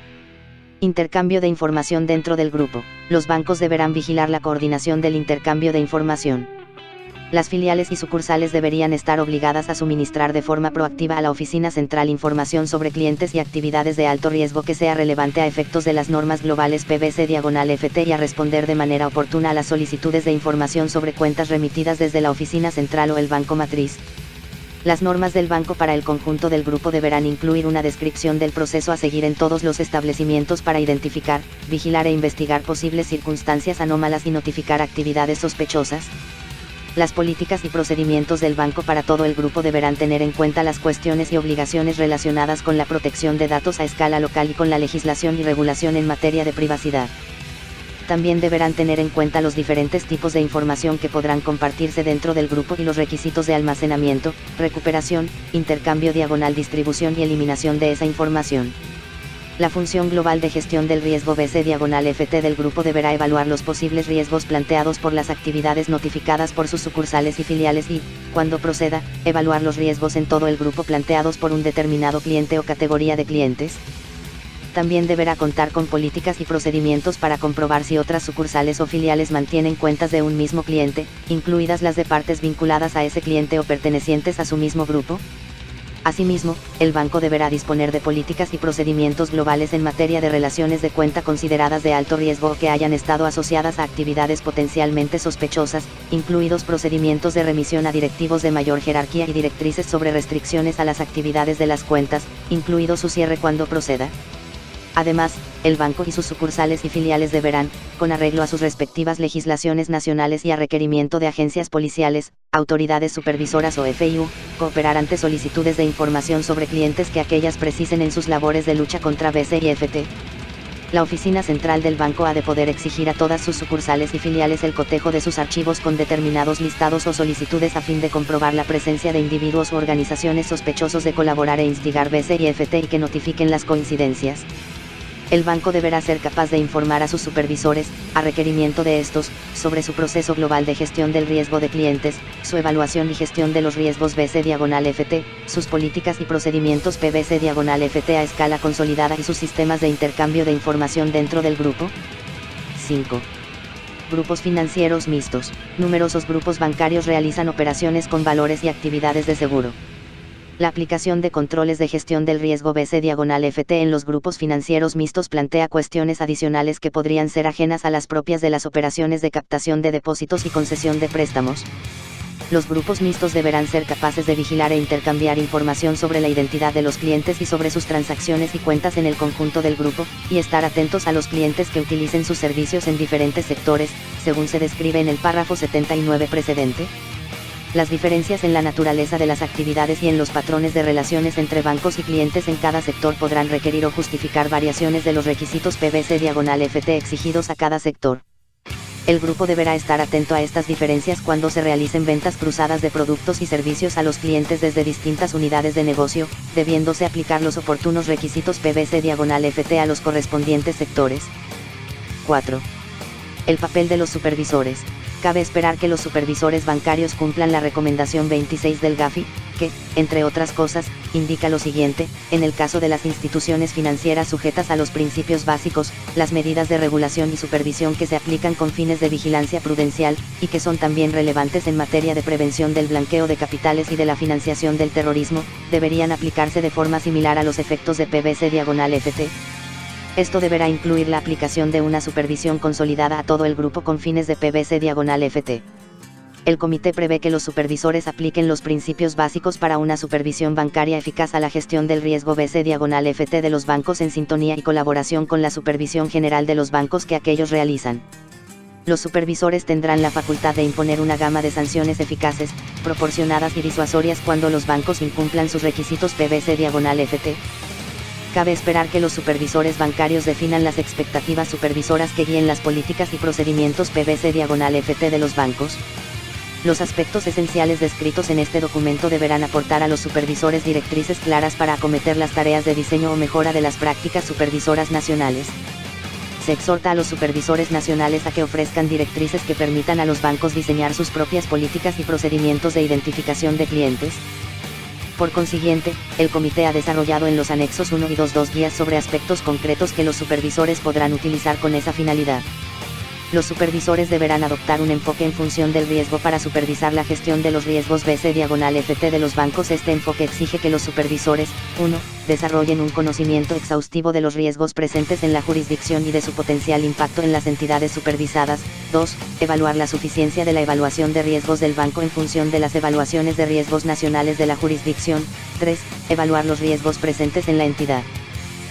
Intercambio de información dentro del grupo. Los bancos deberán vigilar la coordinación del intercambio de información. Las filiales y sucursales deberían estar obligadas a suministrar de forma proactiva a la oficina central información sobre clientes y actividades de alto riesgo que sea relevante a efectos de las normas globales PBC diagonal FT y a responder de manera oportuna a las solicitudes de información sobre cuentas remitidas desde la oficina central o el banco matriz. Las normas del banco para el conjunto del grupo deberán incluir una descripción del proceso a seguir en todos los establecimientos para identificar, vigilar e investigar posibles circunstancias anómalas y notificar actividades sospechosas. Las políticas y procedimientos del banco para todo el grupo deberán tener en cuenta las cuestiones y obligaciones relacionadas con la protección de datos a escala local y con la legislación y regulación en materia de privacidad. También deberán tener en cuenta los diferentes tipos de información que podrán compartirse dentro del grupo y los requisitos de almacenamiento, recuperación, intercambio diagonal distribución y eliminación de esa información. La función global de gestión del riesgo BC diagonal FT del grupo deberá evaluar los posibles riesgos planteados por las actividades notificadas por sus sucursales y filiales y, cuando proceda, evaluar los riesgos en todo el grupo planteados por un determinado cliente o categoría de clientes. También deberá contar con políticas y procedimientos para comprobar si otras sucursales o filiales mantienen cuentas de un mismo cliente, incluidas las de partes vinculadas a ese cliente o pertenecientes a su mismo grupo. Asimismo, el banco deberá disponer de políticas y procedimientos globales en materia de relaciones de cuenta consideradas de alto riesgo o que hayan estado asociadas a actividades potencialmente sospechosas, incluidos procedimientos de remisión a directivos de mayor jerarquía y directrices sobre restricciones a las actividades de las cuentas, incluido su cierre cuando proceda. Además, el banco y sus sucursales y filiales deberán, con arreglo a sus respectivas legislaciones nacionales y a requerimiento de agencias policiales, autoridades supervisoras o FIU, cooperar ante solicitudes de información sobre clientes que aquellas precisen en sus labores de lucha contra BC y FT. La oficina central del banco ha de poder exigir a todas sus sucursales y filiales el cotejo de sus archivos con determinados listados o solicitudes a fin de comprobar la presencia de individuos u organizaciones sospechosos de colaborar e instigar BC y FT y que notifiquen las coincidencias. El banco deberá ser capaz de informar a sus supervisores, a requerimiento de estos, sobre su proceso global de gestión del riesgo de clientes, su evaluación y gestión de los riesgos BC diagonal FT, sus políticas y procedimientos PBC diagonal FT a escala consolidada y sus sistemas de intercambio de información dentro del grupo. 5. Grupos financieros mixtos. Numerosos grupos bancarios realizan operaciones con valores y actividades de seguro. La aplicación de controles de gestión del riesgo BC diagonal FT en los grupos financieros mixtos plantea cuestiones adicionales que podrían ser ajenas a las propias de las operaciones de captación de depósitos y concesión de préstamos. Los grupos mixtos deberán ser capaces de vigilar e intercambiar información sobre la identidad de los clientes y sobre sus transacciones y cuentas en el conjunto del grupo, y estar atentos a los clientes que utilicen sus servicios en diferentes sectores, según se describe en el párrafo 79 precedente. Las diferencias en la naturaleza de las actividades y en los patrones de relaciones entre bancos y clientes en cada sector podrán requerir o justificar variaciones de los requisitos PBC/FT exigidos a cada sector. El grupo deberá estar atento a estas diferencias cuando se realicen ventas cruzadas de productos y servicios a los clientes desde distintas unidades de negocio, debiéndose aplicar los oportunos requisitos PBC/FT a los correspondientes sectores. 4. El papel de los supervisores. Cabe esperar que los supervisores bancarios cumplan la recomendación 26 del GAFI, que, entre otras cosas, indica lo siguiente: en el caso de las instituciones financieras sujetas a los principios básicos, las medidas de regulación y supervisión que se aplican con fines de vigilancia prudencial, y que son también relevantes en materia de prevención del blanqueo de capitales y de la financiación del terrorismo, deberían aplicarse de forma similar a los efectos de PBC/FT. Esto deberá incluir la aplicación de una supervisión consolidada a todo el grupo con fines de PBC/FT. El comité prevé que los supervisores apliquen los principios básicos para una supervisión bancaria eficaz a la gestión del riesgo BC/FT de los bancos en sintonía y colaboración con la supervisión general de los bancos que aquellos realizan. Los supervisores tendrán la facultad de imponer una gama de sanciones eficaces, proporcionadas y disuasorias cuando los bancos incumplan sus requisitos PBC/FT. Cabe esperar que los supervisores bancarios definan las expectativas supervisoras que guíen las políticas y procedimientos PBC/FT de los bancos. Los aspectos esenciales descritos en este documento deberán aportar a los supervisores directrices claras para acometer las tareas de diseño o mejora de las prácticas supervisoras nacionales. Se exhorta a los supervisores nacionales a que ofrezcan directrices que permitan a los bancos diseñar sus propias políticas y procedimientos de identificación de clientes. Por consiguiente, el comité ha desarrollado en los anexos 1 y 2 guías sobre aspectos concretos que los supervisores podrán utilizar con esa finalidad. Los supervisores deberán adoptar un enfoque en función del riesgo para supervisar la gestión de los riesgos BC/FT de los bancos. Este enfoque exige que los supervisores, 1. Desarrollen un conocimiento exhaustivo de los riesgos presentes en la jurisdicción y de su potencial impacto en las entidades supervisadas. 2. Evaluar la suficiencia de la evaluación de riesgos del banco en función de las evaluaciones de riesgos nacionales de la jurisdicción. 3. Evaluar los riesgos presentes en la entidad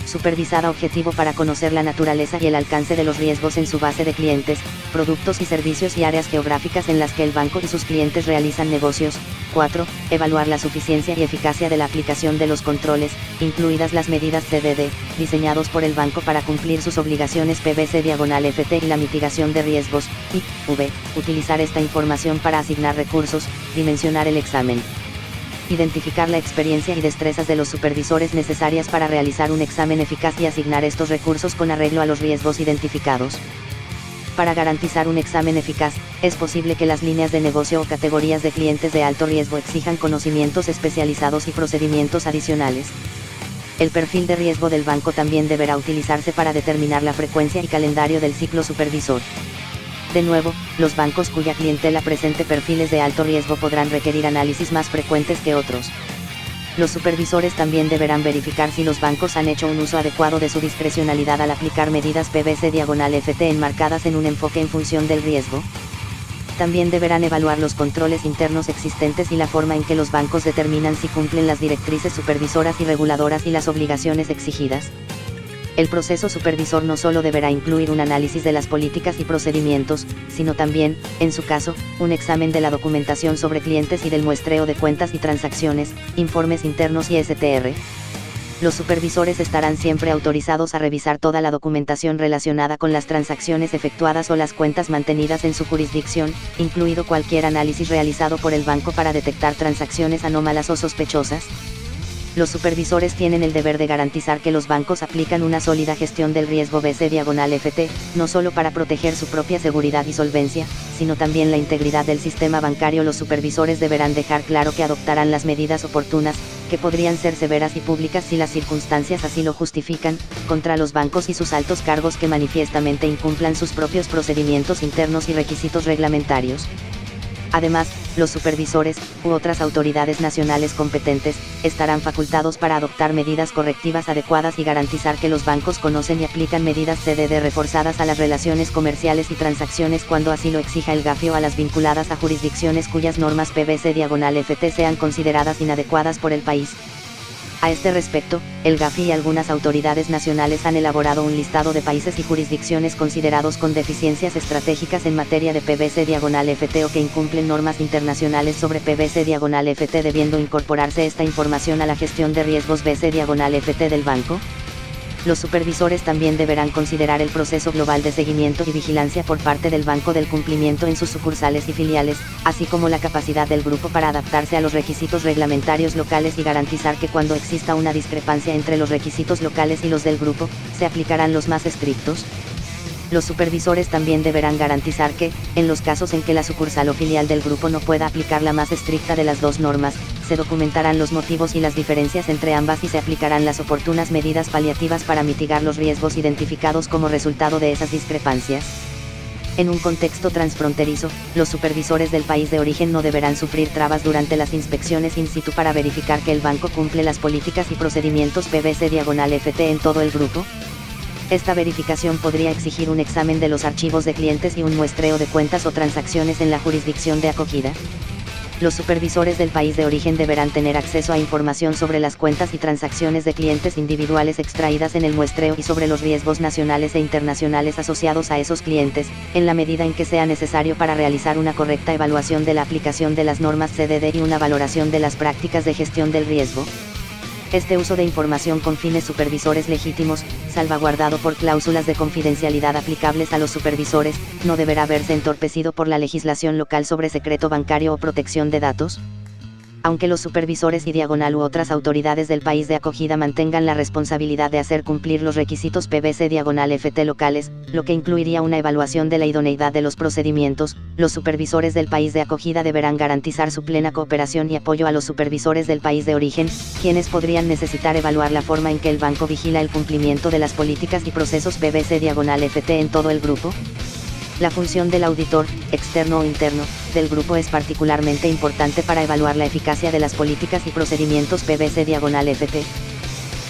supervisada. Objetivo: para conocer la naturaleza y el alcance de los riesgos en su base de clientes, productos y servicios y áreas geográficas en las que el banco y sus clientes realizan negocios. 4. Evaluar la suficiencia y eficacia de la aplicación de los controles, incluidas las medidas CDD, diseñados por el banco para cumplir sus obligaciones PBC/FT y la mitigación de riesgos. Y, v. Utilizar esta información para asignar recursos, dimensionar el examen. Identificar la experiencia y destrezas de los supervisores necesarias para realizar un examen eficaz y asignar estos recursos con arreglo a los riesgos identificados. Para garantizar un examen eficaz, es posible que las líneas de negocio o categorías de clientes de alto riesgo exijan conocimientos especializados y procedimientos adicionales. El perfil de riesgo del banco también deberá utilizarse para determinar la frecuencia y calendario del ciclo supervisor. De nuevo, los bancos cuya clientela presente perfiles de alto riesgo podrán requerir análisis más frecuentes que otros. Los supervisores también deberán verificar si los bancos han hecho un uso adecuado de su discrecionalidad al aplicar medidas PBC/FT enmarcadas en un enfoque en función del riesgo. También deberán evaluar los controles internos existentes y la forma en que los bancos determinan si cumplen las directrices supervisoras y reguladoras y las obligaciones exigidas. El proceso supervisor no solo deberá incluir un análisis de las políticas y procedimientos, sino también, en su caso, un examen de la documentación sobre clientes y del muestreo de cuentas y transacciones, informes internos y STR. Los supervisores estarán siempre autorizados a revisar toda la documentación relacionada con las transacciones efectuadas o las cuentas mantenidas en su jurisdicción, incluido cualquier análisis realizado por el banco para detectar transacciones anómalas o sospechosas. Los supervisores tienen el deber de garantizar que los bancos aplican una sólida gestión del riesgo BC/FT, no solo para proteger su propia seguridad y solvencia, sino también la integridad del sistema bancario. Los supervisores deberán dejar claro que adoptarán las medidas oportunas, que podrían ser severas y públicas si las circunstancias así lo justifican, contra los bancos y sus altos cargos que manifiestamente incumplan sus propios procedimientos internos y requisitos reglamentarios. Además, los supervisores, u otras autoridades nacionales competentes, estarán facultados para adoptar medidas correctivas adecuadas y garantizar que los bancos conocen y aplican medidas CDD reforzadas a las relaciones comerciales y transacciones cuando así lo exija el GAFI o a las vinculadas a jurisdicciones cuyas normas PBC/FT sean consideradas inadecuadas por el país. A este respecto, el GAFI y algunas autoridades nacionales han elaborado un listado de países y jurisdicciones considerados con deficiencias estratégicas en materia de PBC-FT o que incumplen normas internacionales sobre PBC-FT, debiendo incorporarse esta información a la gestión de riesgos BC-FT del banco. Los supervisores también deberán considerar el proceso global de seguimiento y vigilancia por parte del banco del cumplimiento en sus sucursales y filiales, así como la capacidad del grupo para adaptarse a los requisitos reglamentarios locales y garantizar que cuando exista una discrepancia entre los requisitos locales y los del grupo, se aplicarán los más estrictos. Los supervisores también deberán garantizar que, en los casos en que la sucursal o filial del grupo no pueda aplicar la más estricta de las dos normas, se documentarán los motivos y las diferencias entre ambas y se aplicarán las oportunas medidas paliativas para mitigar los riesgos identificados como resultado de esas discrepancias. En un contexto transfronterizo, los supervisores del país de origen no deberán sufrir trabas durante las inspecciones in situ para verificar que el banco cumple las políticas y procedimientos PBC-FT en todo el grupo. Esta verificación podría exigir un examen de los archivos de clientes y un muestreo de cuentas o transacciones en la jurisdicción de acogida. Los supervisores del país de origen deberán tener acceso a información sobre las cuentas y transacciones de clientes individuales extraídas en el muestreo y sobre los riesgos nacionales e internacionales asociados a esos clientes, en la medida en que sea necesario para realizar una correcta evaluación de la aplicación de las normas CDD y una valoración de las prácticas de gestión del riesgo. Este uso de información con fines supervisores legítimos, salvaguardado por cláusulas de confidencialidad aplicables a los supervisores, no deberá verse entorpecido por la legislación local sobre secreto bancario o protección de datos. Aunque los supervisores y u otras autoridades del país de acogida mantengan la responsabilidad de hacer cumplir los requisitos PBC-FT locales, lo que incluiría una evaluación de la idoneidad de los procedimientos, los supervisores del país de acogida deberán garantizar su plena cooperación y apoyo a los supervisores del país de origen, quienes podrían necesitar evaluar la forma en que el banco vigila el cumplimiento de las políticas y procesos PBC-FT en todo el grupo. La función del auditor, externo o interno, del grupo es particularmente importante para evaluar la eficacia de las políticas y procedimientos PBC-FT.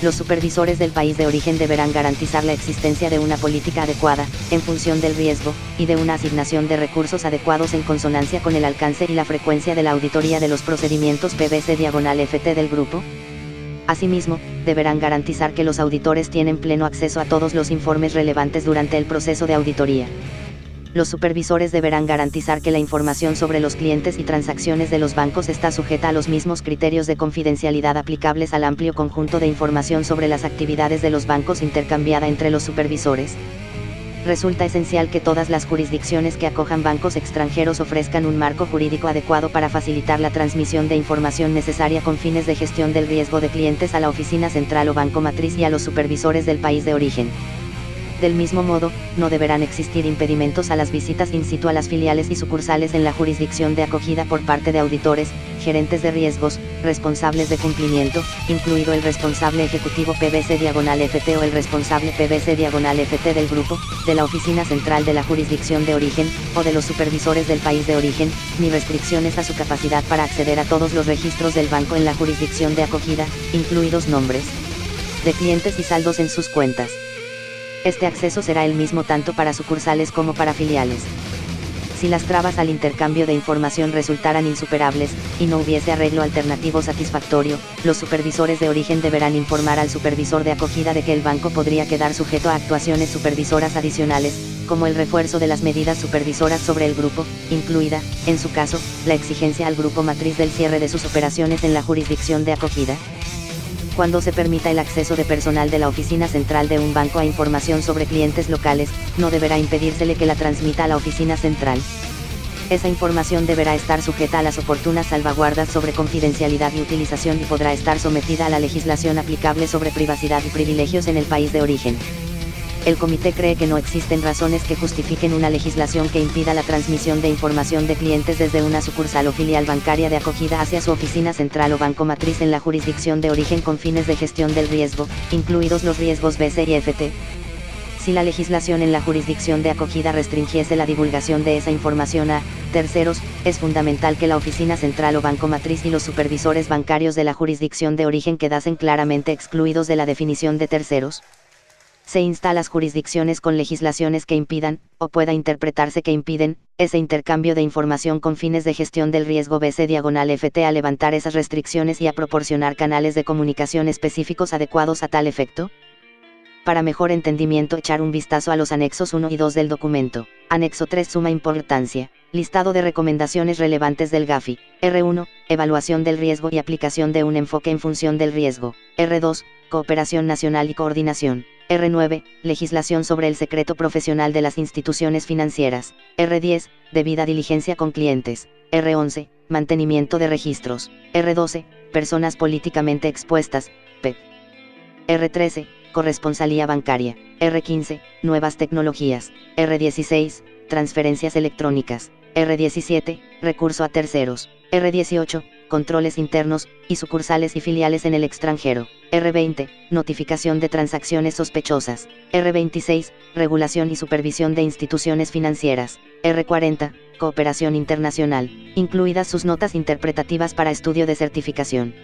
Los supervisores del país de origen deberán garantizar la existencia de una política adecuada, en función del riesgo, y de una asignación de recursos adecuados en consonancia con el alcance y la frecuencia de la auditoría de los procedimientos PBC-FT del grupo. Asimismo, deberán garantizar que los auditores tienen pleno acceso a todos los informes relevantes durante el proceso de auditoría. Los supervisores deberán garantizar que la información sobre los clientes y transacciones de los bancos está sujeta a los mismos criterios de confidencialidad aplicables al amplio conjunto de información sobre las actividades de los bancos intercambiada entre los supervisores. Resulta esencial que todas las jurisdicciones que acojan bancos extranjeros ofrezcan un marco jurídico adecuado para facilitar la transmisión de información necesaria con fines de gestión del riesgo de clientes a la oficina central o banco matriz y a los supervisores del país de origen. Del mismo modo, no deberán existir impedimentos a las visitas in situ a las filiales y sucursales en la jurisdicción de acogida por parte de auditores, gerentes de riesgos, responsables de cumplimiento, incluido el responsable ejecutivo PBC-FT o el responsable PBC-FT del grupo, de la oficina central de la jurisdicción de origen, o de los supervisores del país de origen, ni restricciones a su capacidad para acceder a todos los registros del banco en la jurisdicción de acogida, incluidos nombres de clientes y saldos en sus cuentas. Este acceso será el mismo tanto para sucursales como para filiales. Si las trabas al intercambio de información resultaran insuperables, y no hubiese arreglo alternativo satisfactorio, los supervisores de origen deberán informar al supervisor de acogida de que el banco podría quedar sujeto a actuaciones supervisoras adicionales, como el refuerzo de las medidas supervisoras sobre el grupo, incluida, en su caso, la exigencia al grupo matriz del cierre de sus operaciones en la jurisdicción de acogida. Cuando se permita el acceso de personal de la oficina central de un banco a información sobre clientes locales, no deberá impedírsele que la transmita a la oficina central. Esa información deberá estar sujeta a las oportunas salvaguardas sobre confidencialidad y utilización y podrá estar sometida a la legislación aplicable sobre privacidad y privilegios en el país de origen. El comité cree que no existen razones que justifiquen una legislación que impida la transmisión de información de clientes desde una sucursal o filial bancaria de acogida hacia su oficina central o banco matriz en la jurisdicción de origen con fines de gestión del riesgo, incluidos los riesgos BC y FT. Si la legislación en la jurisdicción de acogida restringiese la divulgación de esa información a terceros, es fundamental que la oficina central o banco matriz y los supervisores bancarios de la jurisdicción de origen quedasen claramente excluidos de la definición de terceros. Se insta a las jurisdicciones con legislaciones que impidan, o pueda interpretarse que impiden, ese intercambio de información con fines de gestión del riesgo BC/FT a levantar esas restricciones y a proporcionar canales de comunicación específicos adecuados a tal efecto. Para mejor entendimiento, echar un vistazo a los anexos 1 y 2 del documento. Anexo 3, suma importancia. Listado de recomendaciones relevantes del GAFI. R1, evaluación del riesgo y aplicación de un enfoque en función del riesgo. R2, cooperación nacional y coordinación. R9, legislación sobre el secreto profesional de las instituciones financieras. R10, debida diligencia con clientes. R11, mantenimiento de registros. R12, personas políticamente expuestas, PEP. R13, corresponsalía bancaria. R15, nuevas tecnologías. R16, transferencias electrónicas. R17, recurso a terceros. R18, controles internos, y sucursales y filiales en el extranjero. R20, notificación de transacciones sospechosas. R26, regulación y supervisión de instituciones financieras. R40, cooperación internacional, incluidas sus notas interpretativas para estudio de certificación.